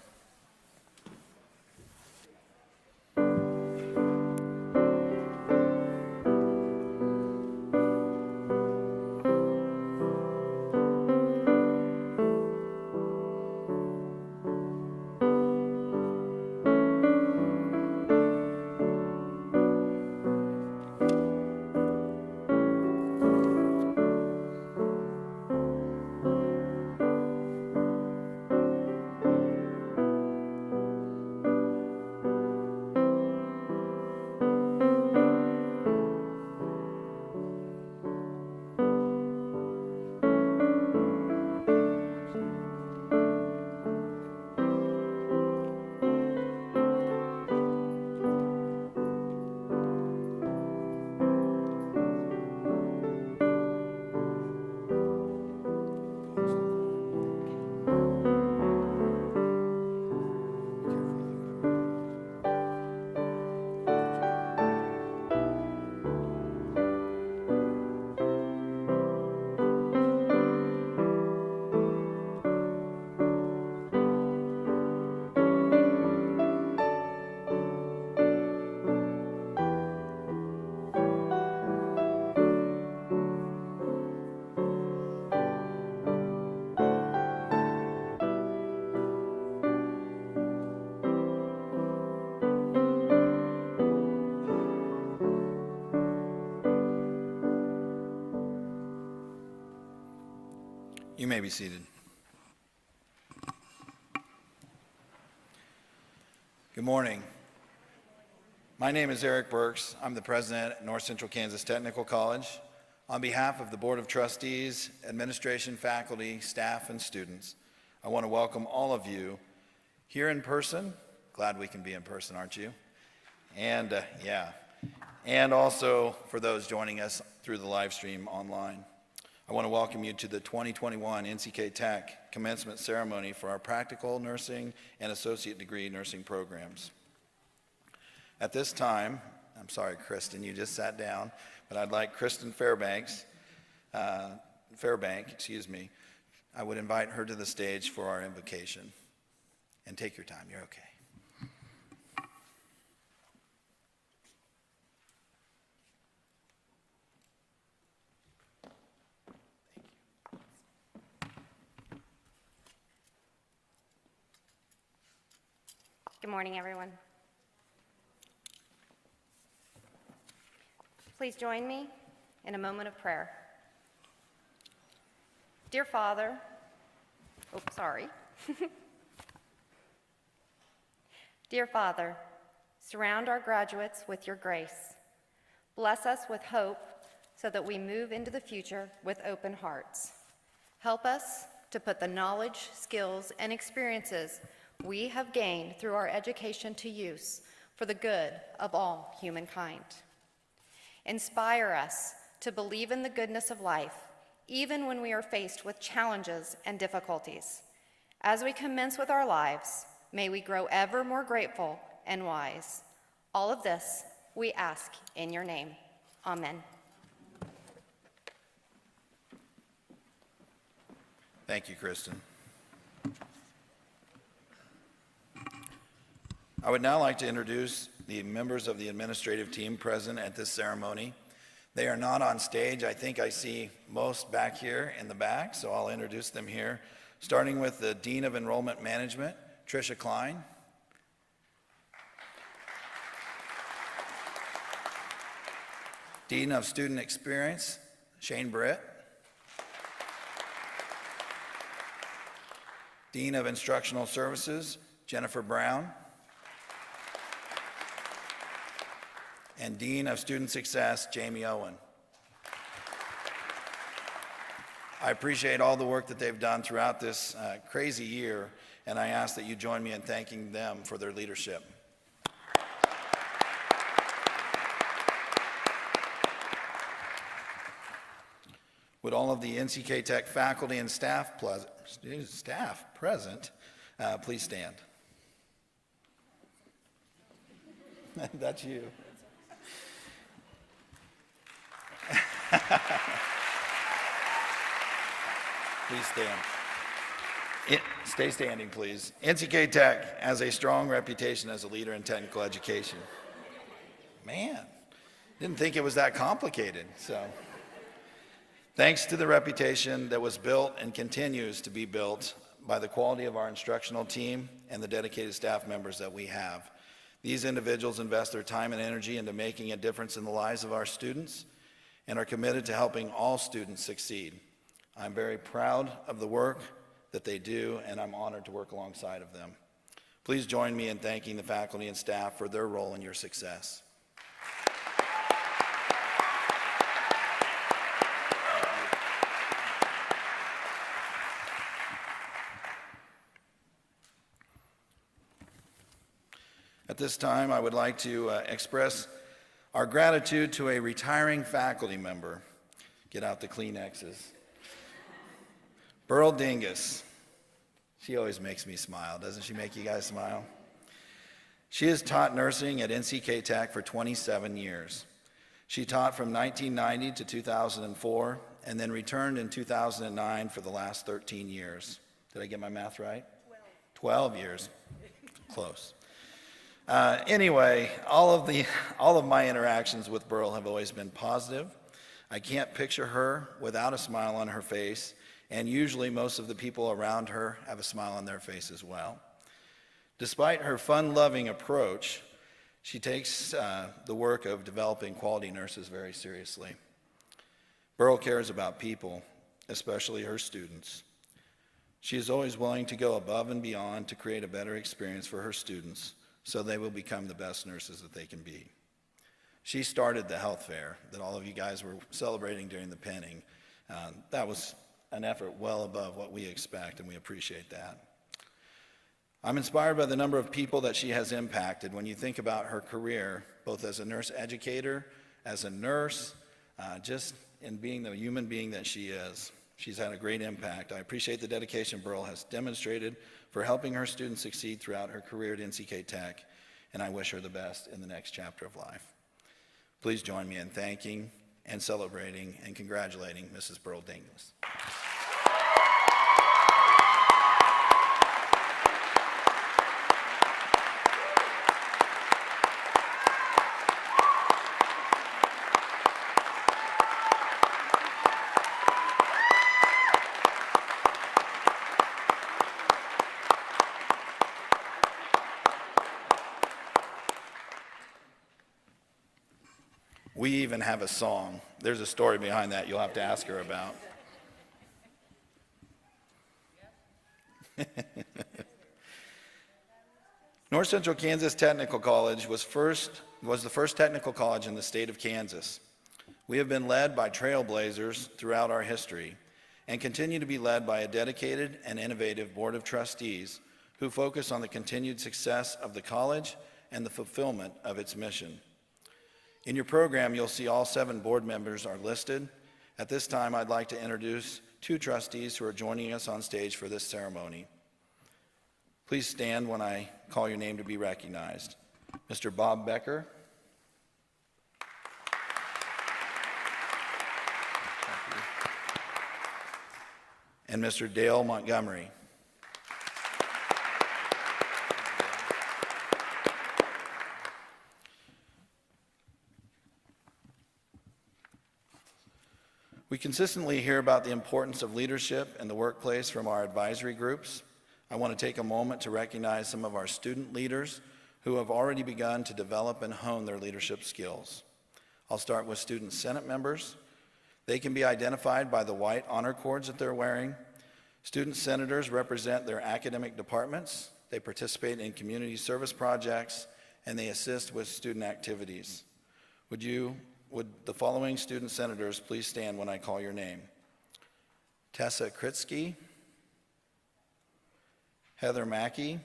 You may be seated. Good morning. My name is Eric Burks. I'm the president at North Central Kansas Technical College. On behalf of the Board of Trustees, administration, faculty, staff, and students, I want to welcome all of you here in person. Glad we can be in person, aren't you? And also for those joining us through the live stream online. I want to welcome you to the 2021 NCK Tech Commencement Ceremony for our practical nursing and associate degree nursing programs. At this time, I'm sorry, Kristen, you just sat down, but I'd like Kristen Fairbank, I would invite her to the stage for our invocation. And take your time, you're okay. Good morning, everyone. Please join me in a moment of prayer. Dear Father, Dear Father, surround our graduates with your grace. Bless us with hope so that we move into the future with open hearts. Help us to put the knowledge, skills, and experiences we have gained through our education to use for the good of all humankind. Inspire us to believe in the goodness of life, even when we are faced with challenges and difficulties. As we commence with our lives, may we grow ever more grateful and wise. All of this we ask in your name. Amen. Thank you, Kristen. I would now like to introduce the members of the administrative team present at this ceremony. They are not on stage. I think I see most back here in the back, so I'll introduce them here, starting with the Dean of Enrollment Management, Tricia Klein. Dean of Student Experience, Shane Britt. Dean of Instructional Services, Jennifer Brown. And Dean of Student Success, Jamie Owen. I appreciate all the work that they've done throughout this crazy year, and I ask that you join me in thanking them for their leadership. Would all of the NCK Tech faculty and staff present please stand? That's you. Please stand. Stay standing, please. NCK Tech has a strong reputation as a leader in technical education. Man, didn't think it was that complicated. So, thanks to the reputation that was built and continues to be built by the quality of our instructional team and the dedicated staff members that we have. These individuals invest their time and energy into making a difference in the lives of our students and are committed to helping all students succeed. I'm very proud of the work that they do, and I'm honored to work alongside of them. Please join me in thanking the faculty and staff for their role in your success. At this time, I would like to express our gratitude to a retiring faculty member. Get out the Kleenexes. Burl Dingus. She always makes me smile. Doesn't she make you guys smile? She has taught nursing at NCK Tech for 27 years. She taught from 1990 to 2004 and then returned in 2009 for the last 13 years. Did I get my math right? 12 years. Close. Anyway, all of my interactions with Burl have always been positive. I can't picture her without a smile on her face, and usually most of the people around her have a smile on their face as well. Despite her fun-loving approach, she takes the work of developing quality nurses very seriously. Burl cares about people, especially her students. She is always willing to go above and beyond to create a better experience for her students so they will become the best nurses that they can be. She started the health fair that all of you guys were celebrating during the pinning. That was an effort well above what we expect, and we appreciate that. I'm inspired by the number of people that she has impacted when you think about her career, both as a nurse educator, as a nurse, just in being the human being that she is. She's had a great impact. I appreciate the dedication Burl has demonstrated for helping her students succeed throughout her career at NCK Tech, and I wish her the best in the next chapter of life. Please join me in thanking and celebrating and congratulating Mrs. Burl Dingus. We even have a song. There's a story behind that you'll have to ask her about. North Central Kansas Technical College was the first technical college in the state of Kansas. We have been led by trailblazers throughout our history and continue to be led by a dedicated and innovative board of trustees who focus on the continued success of the college and the fulfillment of its mission. In your program, you'll see all 7 board members are listed. At this time, I'd like to introduce 2 trustees who are joining us on stage for this ceremony. Please stand when I call your name to be recognized. Mr. Bob Becker. And Mr. Dale Montgomery. We consistently hear about the importance of leadership in the workplace from our advisory groups. I want to take a moment to recognize some of our student leaders who have already begun to develop and hone their leadership skills. I'll start with student senate members. They can be identified by the white honor cords that they're wearing. Student senators represent their academic departments. They participate in community service projects, and they assist with student activities. Would the following student senators please stand when I call your name? Tessa Kritsky, Heather Mackey,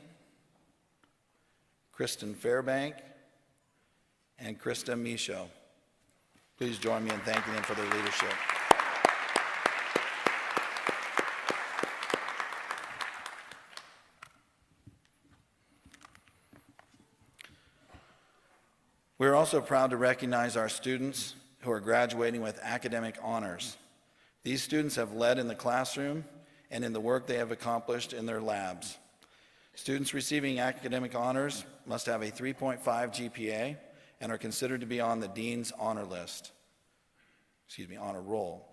Kristen Fairbank, and Krista Michaud. Please join me in thanking them for their leadership. We're also proud to recognize our students who are graduating with academic honors. These students have led in the classroom and in the work they have accomplished in their labs. Students receiving academic honors must have a 3.5 GPA and are considered to be on the Dean's honor roll.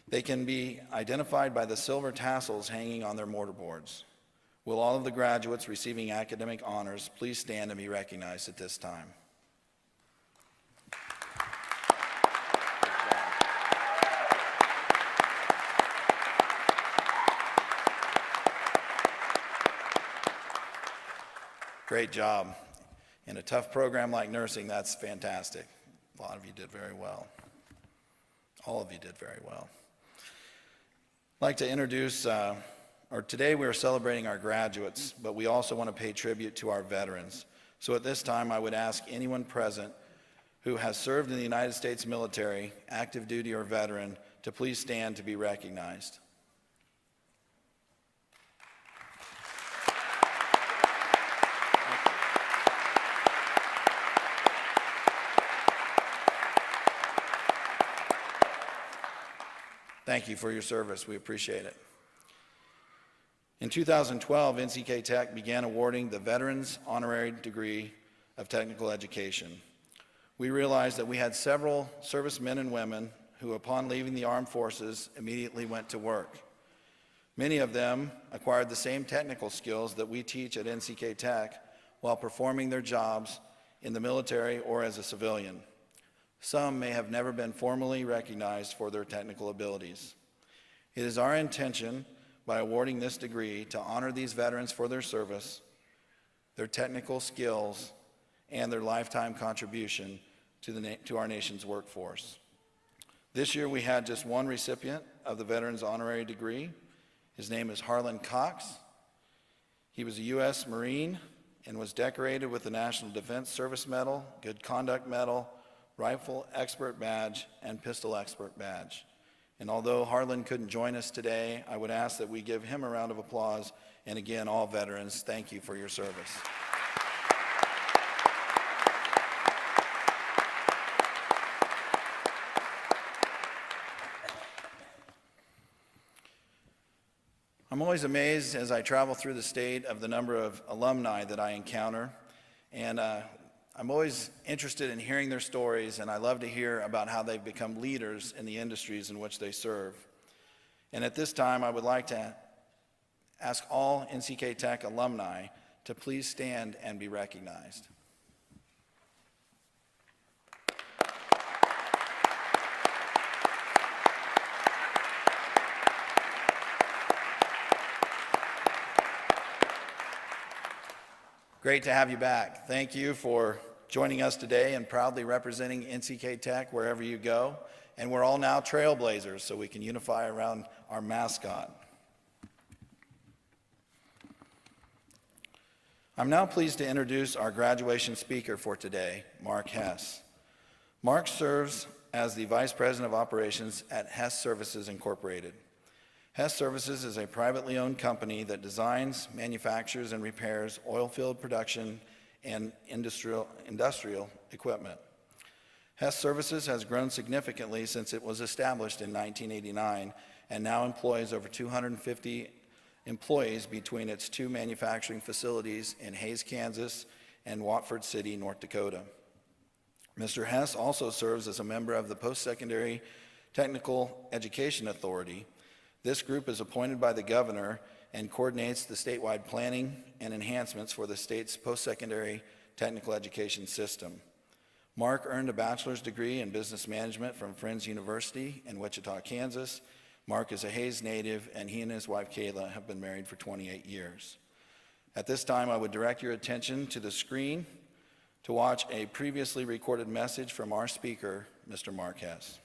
They can be identified by the silver tassels hanging on their mortarboards. Will all of the graduates receiving academic honors please stand and be recognized at this time? Great job. In a tough program like nursing, that's fantastic. A lot of you did very well. All of you did very well. I'd like to introduce, today we are celebrating our graduates, but we also want to pay tribute to our veterans. So at this time, I would ask anyone present who has served in the United States military, active duty or veteran, to please stand to be recognized. Thank you for your service. We appreciate it. In 2012, NCK Tech began awarding the Veterans Honorary Degree of Technical Education. We realized that we had several servicemen and women who, upon leaving the armed forces, immediately went to work. Many of them acquired the same technical skills that we teach at NCK Tech while performing their jobs in the military or as a civilian. Some may have never been formally recognized for their technical abilities. It is our intention, by awarding this degree, to honor these veterans for their service, their technical skills, and their lifetime contribution to our nation's workforce. This year we had just one recipient of the Veterans Honorary Degree. His name is Harlan Cox. He was a U.S. Marine and was decorated with the National Defense Service Medal, Good Conduct Medal, Rifle Expert Badge, and Pistol Expert Badge. And although Harlan couldn't join us today, I would ask that we give him a round of applause. And again, all veterans, thank you for your service. I'm always amazed as I travel through the state of the number of alumni that I encounter. And I'm always interested in hearing their stories, and I love to hear about how they've become leaders in the industries in which they serve. And at this time, I would like to ask all NCK Tech alumni to please stand and be recognized. Great to have you back. Thank you for joining us today and proudly representing NCK Tech wherever you go. And we're all now trailblazers, so we can unify around our mascot. I'm now pleased to introduce our graduation speaker for today, Mark Hess. Mark serves as the Vice President of Operations at Hess Services Incorporated. Hess Services is a privately owned company that designs, manufactures, and repairs oil field production and industrial equipment. Hess Services has grown significantly since it was established in 1989 and now employs over 250 employees between its two manufacturing facilities in Hays, Kansas and Watford City, North Dakota. Mr. Hess also serves as a member of the Post-Secondary Technical Education Authority. This group is appointed by the governor and coordinates the statewide planning and enhancements for the state's post-secondary technical education system. Mark earned a bachelor's degree in business management from Friends University in Wichita, Kansas. Mark is a Hays native, and he and his wife Kayla have been married for 28 years. At this time, I would direct your attention to the screen to watch a previously recorded message from our speaker, Mr. Mark Hess.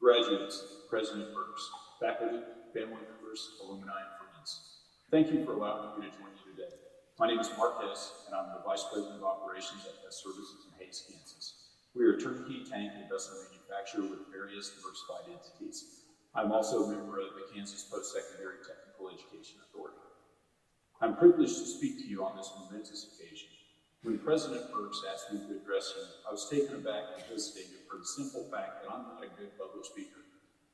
Graduates, president members, faculty, family members, alumni, and friends, thank you for allowing me to join you today. My name is Mark Hess, and I'm the Vice President of Operations at Hess Services in Hays, Kansas. We are a turnkey tank and vessel manufacturer with various diversified entities. I'm also a member of the Kansas Post-Secondary Technical Education Authority. I'm privileged to speak to you on this momentous occasion. When President Burks asked me to address you, I was taken aback and hesitated for the simple fact that I'm not a good public speaker.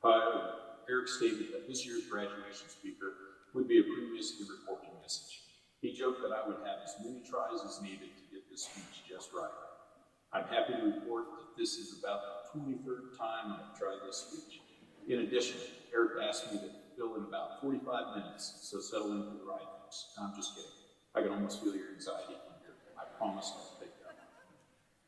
However, Eric stated that this year's graduation speaker would be a previously recorded message. He joked that I would have as many tries as needed to get this speech just right. I'm happy to report that this is about the 23rd time I've tried this speech. In addition, Eric asked me to fill in about 45 minutes, so settle in for the ride, folks. I'm just kidding. I can almost feel your anxiety from here. I promise not to take that.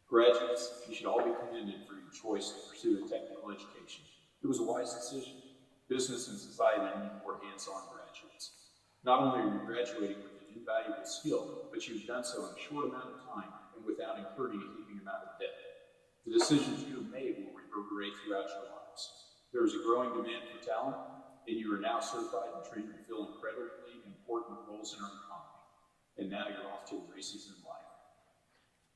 Graduates, you should all be commended for your choice to pursue a technical education. It was a wise decision. Business and society need more hands-on graduates. Not only are you graduating with an invaluable skill, but you've done so in a short amount of time and without incurring a heaping amount of debt. The decisions you have made will reverberate throughout your lives. There is a growing demand for talent, and you are now certified and trained to fill incredibly important roles in our economy. And now you're off to the races in life.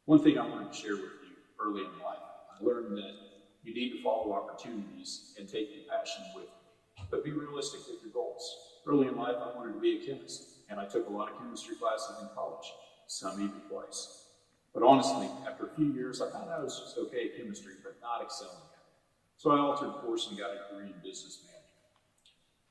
One thing I wanted to share with you early in life, I learned that you need to follow opportunities and take your passion with you, but be realistic with your goals. Early in life, I wanted to be a chemist, and I took a lot of chemistry classes in college, some even twice. But honestly, after a few years, I found out I was just okay at chemistry, but not excelling at it. So I altered course and got a degree in business management.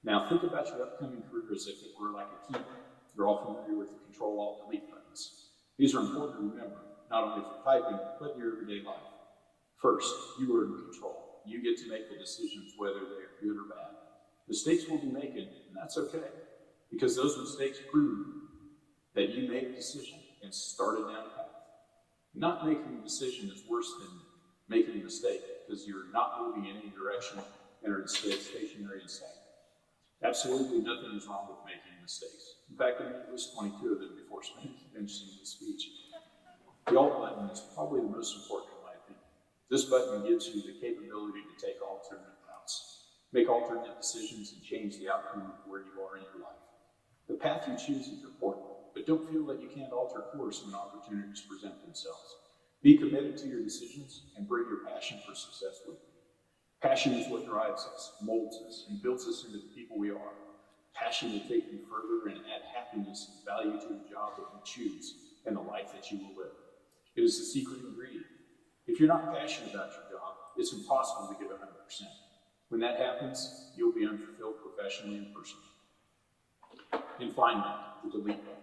Now think about your upcoming career as if it were like a keyboard. You're all familiar with the Control-Alt-Delete buttons. These are important to remember, not only for typing, but in your everyday life. First, you are in control. You get to make the decisions whether they are good or bad. Mistakes will be made, and that's okay, because those mistakes prove that you made a decision and started down a path. Not making a decision is worse than making a mistake, because you're not moving in any direction and are instead stationary and stagnant. Absolutely nothing is wrong with making mistakes. In fact, I made at least 22 of them before finishing the speech. The Alt button is probably the most important in my opinion. This button gives you the capability to take alternate routes, make alternate decisions, and change the outcome of where you are in your life. The path you choose is important, but don't feel that you can't alter course when opportunities present themselves. Be committed to your decisions and bring your passion for success with you. Passion is what drives us, molds us, and builds us into the people we are. Passion will take you further and add happiness and value to the job that you choose and the life that you will live. It is the secret ingredient. If you're not passionate about your job, it's impossible to give 100%. When that happens, you'll be unfulfilled professionally and personally. And finally, the delete button.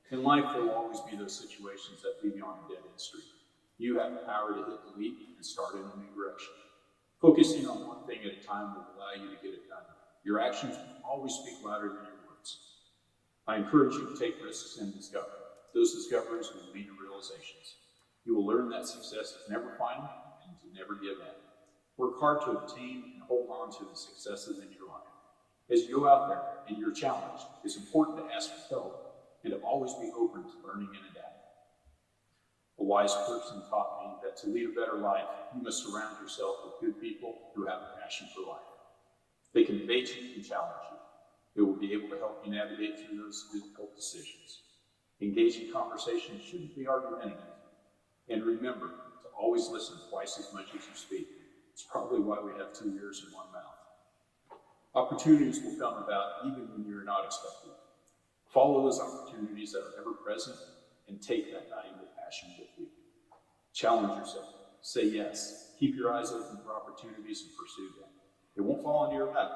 In life, there will always be those situations that leave you on a dead-end street. You have the power to hit delete and start in a new direction. Focusing on one thing at a time will allow you to get it done. Your actions will always speak louder than your words. I encourage you to take risks and discover. Those discoveries will lead to realizations. You will learn that success is never final and to never give up. Work hard to obtain and hold on to the successes in your life. As you go out there and you're challenged, it's important to ask for help and to always be open to learning and adapting. A wise person taught me that to lead a better life, you must surround yourself with good people who have a passion for life. They can debate you and challenge you. They will be able to help you navigate through those difficult decisions. Engaging conversations shouldn't be argumentative. And remember to always listen twice as much as you speak. It's probably why we have 2 ears and 1 mouth. Opportunities will come about even when you're not expecting. Follow those opportunities that are ever present and take that valuable passion with you. Challenge yourself. Say yes. Keep your eyes open for opportunities and pursue them. It won't fall into your lap,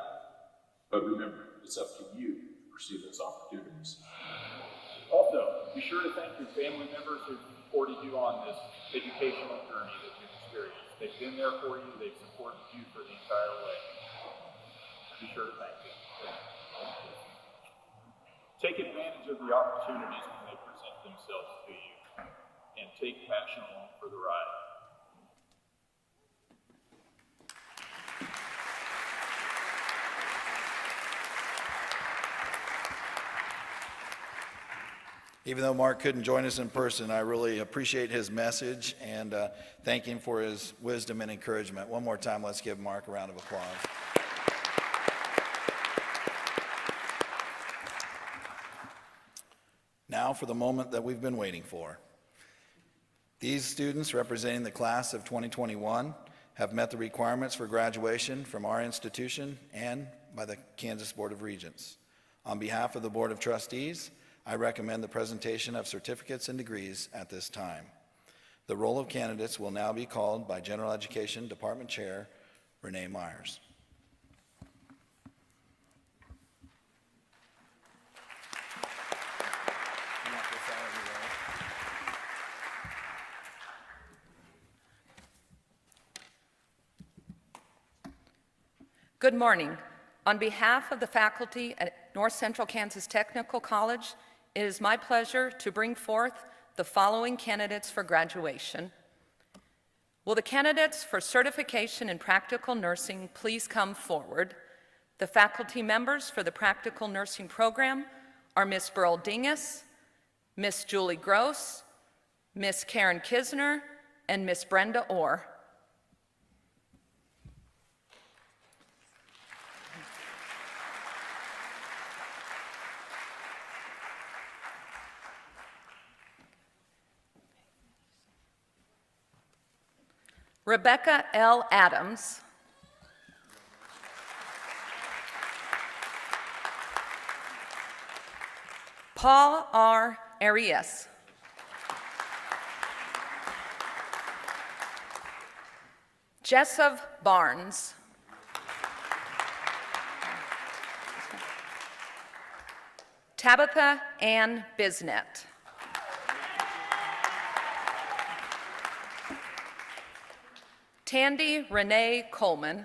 but remember, it's up to you to pursue those opportunities. Also, be sure to thank your family members who supported you on this educational journey that you've experienced. They've been there for you. They've supported you for the entire way. Be sure to thank them. Take advantage of the opportunities when they present themselves to you, and take passion along for the ride. Even though Mark couldn't join us in person, I really appreciate his message and thank him for his wisdom and encouragement. One more time, let's give Mark a round of applause. Now for the moment that we've been waiting for. These students representing the class of 2021 have met the requirements for graduation from our institution and by the Kansas Board of Regents. On behalf of the Board of Trustees, I recommend the presentation of certificates and degrees at this time. The roll of candidates will now be called by General Education Department Chair Renee Myers. Good morning. On behalf of the faculty at North Central Kansas Technical College, it is my pleasure to bring forth the following candidates for graduation. Will the candidates for certification in practical nursing please come forward? The faculty members for the practical nursing program are Ms. Burl Dingus, Ms. Julie Gross, Ms. Karen Kisner, and Ms. Brenda Orr. Rebecca L. Adams, Paul R. Arias, Jessov Barnes, Tabitha Ann Bisnet, Tandy Renee Coleman,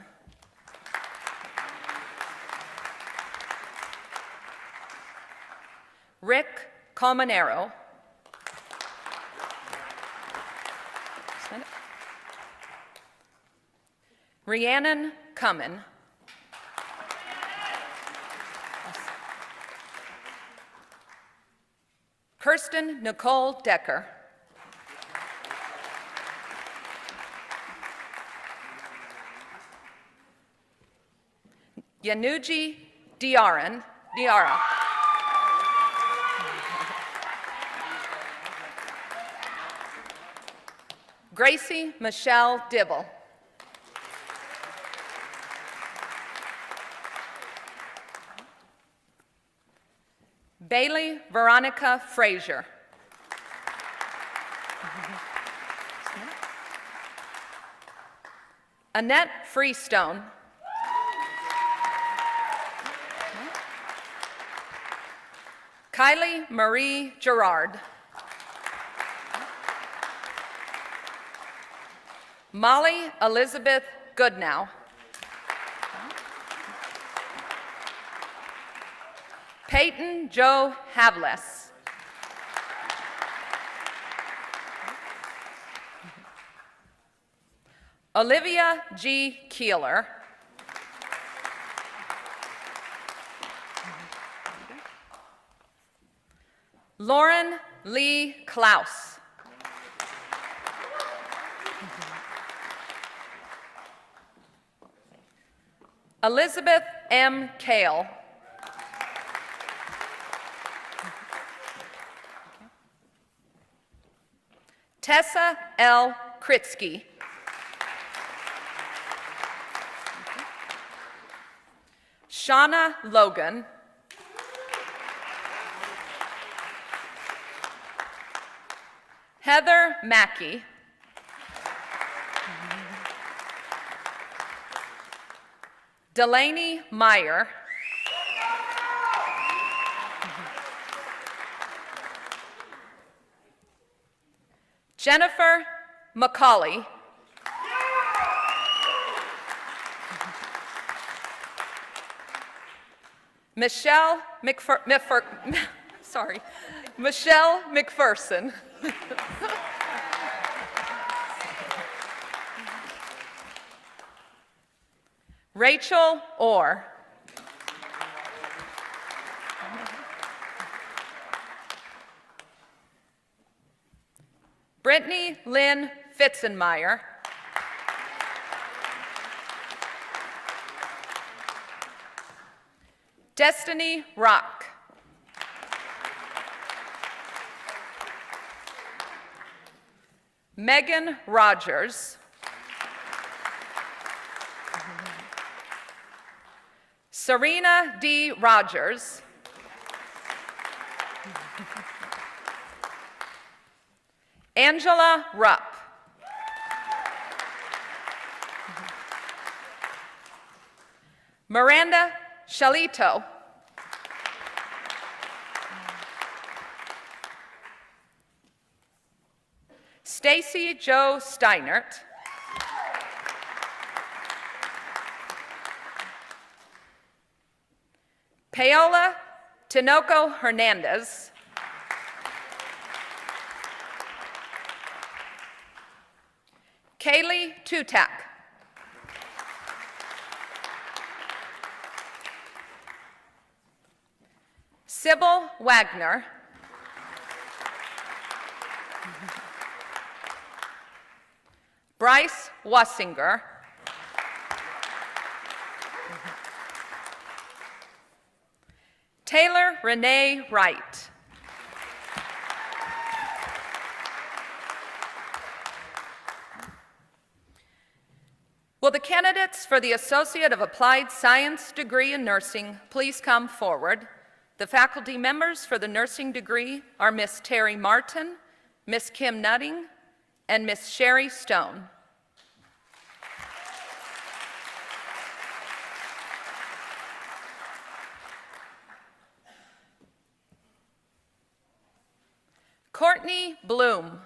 Rick Colmenero, Rhiannon Cummin, Kirsten Nicole Decker, Yanuji Diara, Gracie Michelle Dibble, Bailey Veronica Frazier, Annette Freestone, Kylie Marie Gerard, Molly Elizabeth Goodnow, Peyton Joe Havles, Olivia G. Keeler, Lauren Lee Klaus, Elizabeth M. Kale, Tessa L. Kritsky, Shauna Logan, Heather Mackey, Delaney Meyer, Jennifer McCauley, Michelle McPherson, Rachel Orr, Brittany Lynn Fitzenmeyer, Destiny Rock, Megan Rogers, Serena D. Rogers, Angela Rupp. Miranda Shalito. Stacy Jo Steinert. Paola Tinoco Hernandez. Kaylee Tutak. Sybil Wagner. Bryce Wassinger. Taylor Renee Wright. Will the candidates for the Associate of Applied Science degree in nursing please come forward? The faculty members for the nursing degree are Miss Terry Martin, Miss Kim Nutting, and Miss Sherry Stone. Courtney Bloom.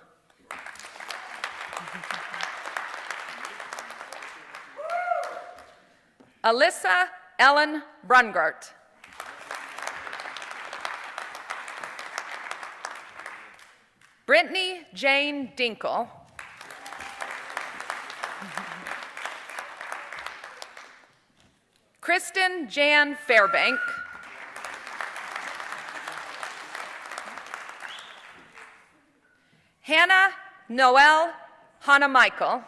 Alyssa Ellen Brungart. Brittany Jane Dinkle. Kristen Jan Fairbank. Hannah Noel Hannah Michael.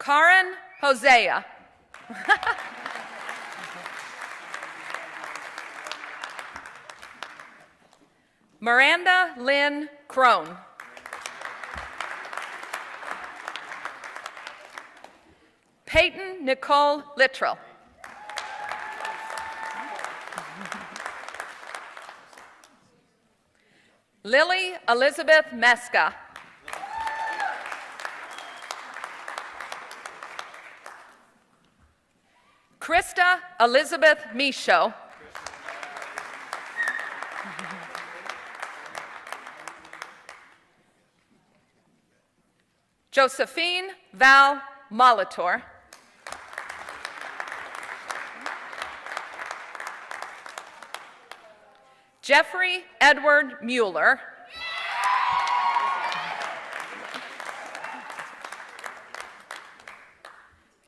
Karen Hosea. Miranda Lynn Crone. Peyton Nicole Littrell. Lily Elizabeth Meska. Krista Elizabeth Michaud. Josephine Val Molitor. Jeffrey Edward Mueller.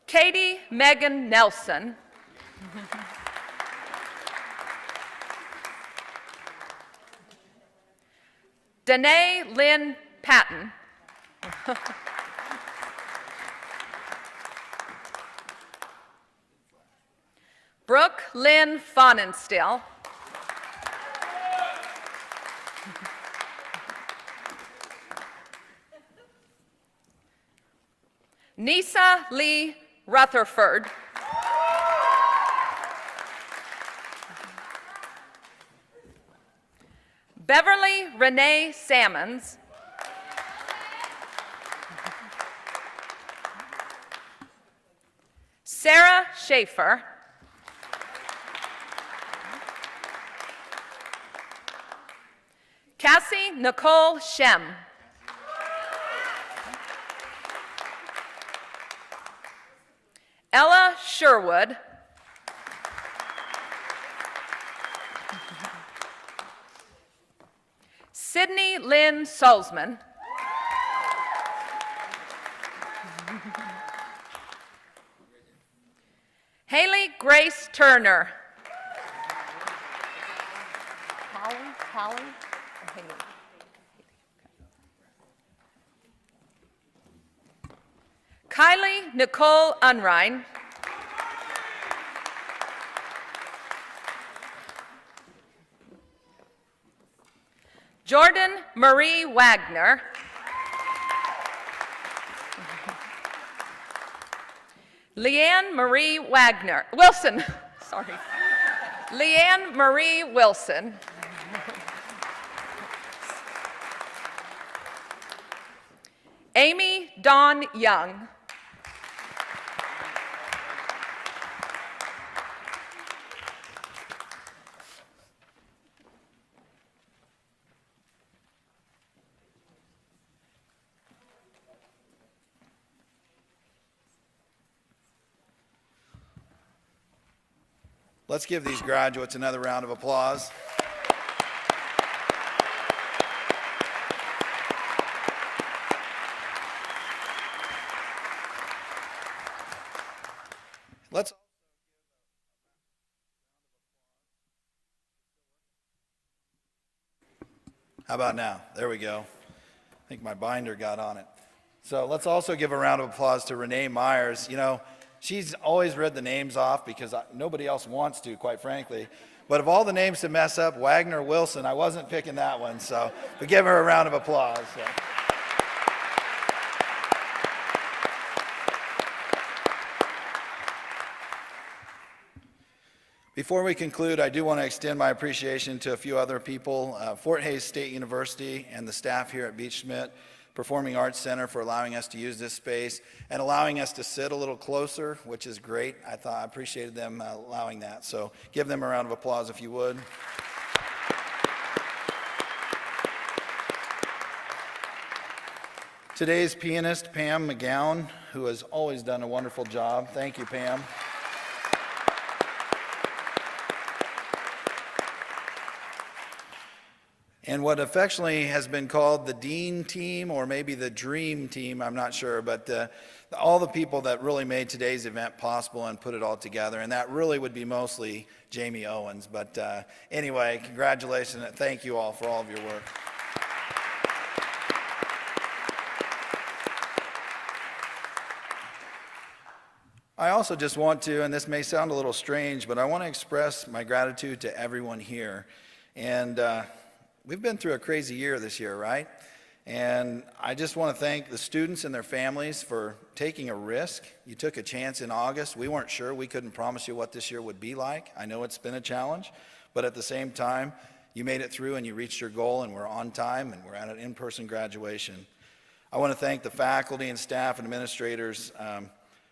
Katie Megan Nelson. Danae Lynn Patton. Brooke Lynn Fahnenstiel. Nisa Lee Rutherford. Beverly Renee Sammons. Sarah Schaefer. Cassie Nicole Shem. Ella Sherwood. Sydney Lynn Salzman. Haley Grace Turner. Holly? Or Haley? Kylie Nicole Unrein. Jordan Marie Wagner. Leanne Marie Wagner. Wilson. Sorry. Leanne Marie Wilson. Amy Dawn Young. Let's give these graduates another round of applause. Let's How about now? There we go. I think my binder got on it. So let's also give a round of applause to Renee Myers. You know, she's always read the names off because nobody else wants to, quite frankly. But of all the names to mess up, Wagner Wilson, I wasn't picking that one. So we give her a round of applause. So. Before we conclude, I do want to extend my appreciation to a few other people, Fort Hays State University and the staff here at Schmidt Performing Arts Center for allowing us to use this space and allowing us to sit a little closer, which is great. I appreciated them allowing that. So give them a round of applause if you would. Today's pianist, Pam Mcgowan, who has always done a wonderful job. Thank you, Pam. And what affectionately has been called the Dean team, or maybe the Dream team, I'm not sure, but all the people that really made today's event possible and put it all together, and that really would be mostly Jamie Owens. But anyway, congratulations, and thank you all for all of your work. I also just want to, and this may sound a little strange, but I want to express my gratitude to everyone here. And we've been through a crazy year this year, right? And I just want to thank the students and their families for taking a risk. You took a chance in August. We weren't sure. We couldn't promise you what this year would be like. I know it's been a challenge, but at the same time, you made it through and you reached your goal, and we're on time, and we're at an in-person graduation. I want to thank the faculty and staff and administrators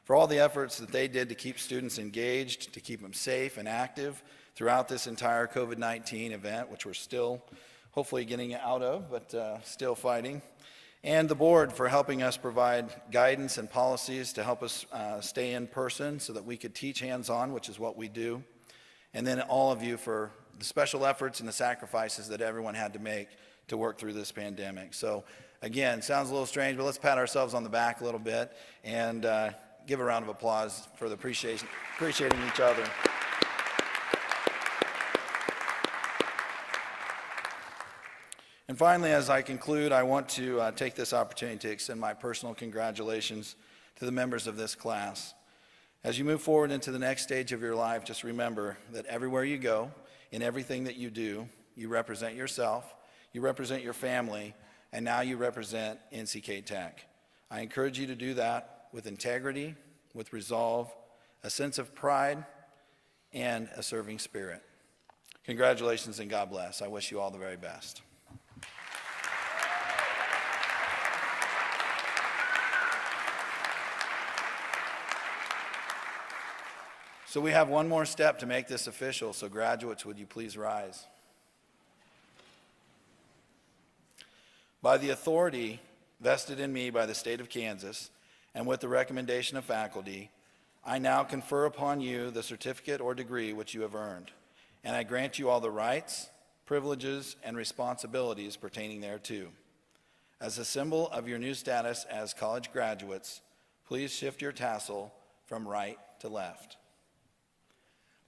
for all the efforts that they did to keep students engaged, to keep them safe and active throughout this entire COVID-19 event, which we're still hopefully getting out of, but still fighting. And the board for helping us provide guidance and policies to help us stay in person so that we could teach hands-on, which is what we do. And then all of you for the special efforts and the sacrifices that everyone had to make to work through this pandemic. So again, sounds a little strange, but let's pat ourselves on the back a little bit and give a round of applause for the appreciating each other. And finally, as I conclude, I want to take this opportunity to extend my personal congratulations to the members of this class. As you move forward into the next stage of your life, just remember that everywhere you go, in everything that you do, you represent yourself, you represent your family, and now you represent NCK Tech. I encourage you to do that with integrity, with resolve, a sense of pride, and a serving spirit. Congratulations and God bless. I wish you all the very best. So we have one more step to make this official, so graduates, would you please rise? By the authority vested in me by the state of Kansas, and with the recommendation of faculty, I now confer upon you the certificate or degree which you have earned, and I grant you all the rights, privileges, and responsibilities pertaining thereto. As a symbol of your new status as college graduates, please shift your tassel from right to left.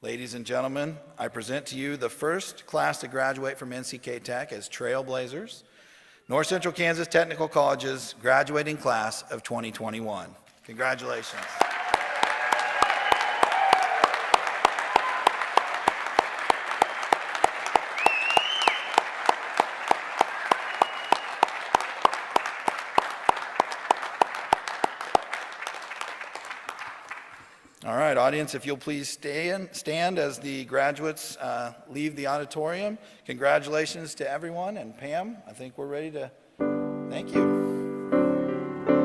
Ladies and gentlemen, I present to you the first class to graduate from NCK Tech as Trailblazers, North Central Kansas Technical College's graduating class of 2021. Congratulations. All right, audience, if you'll please stand as the graduates leave the auditorium. Congratulations to everyone, and Pam, I think we're ready to thank you.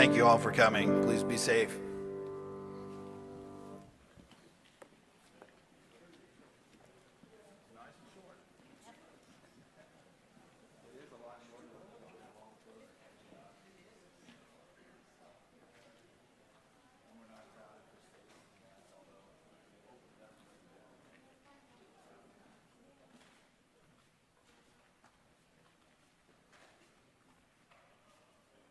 thank you all for coming. Please be safe.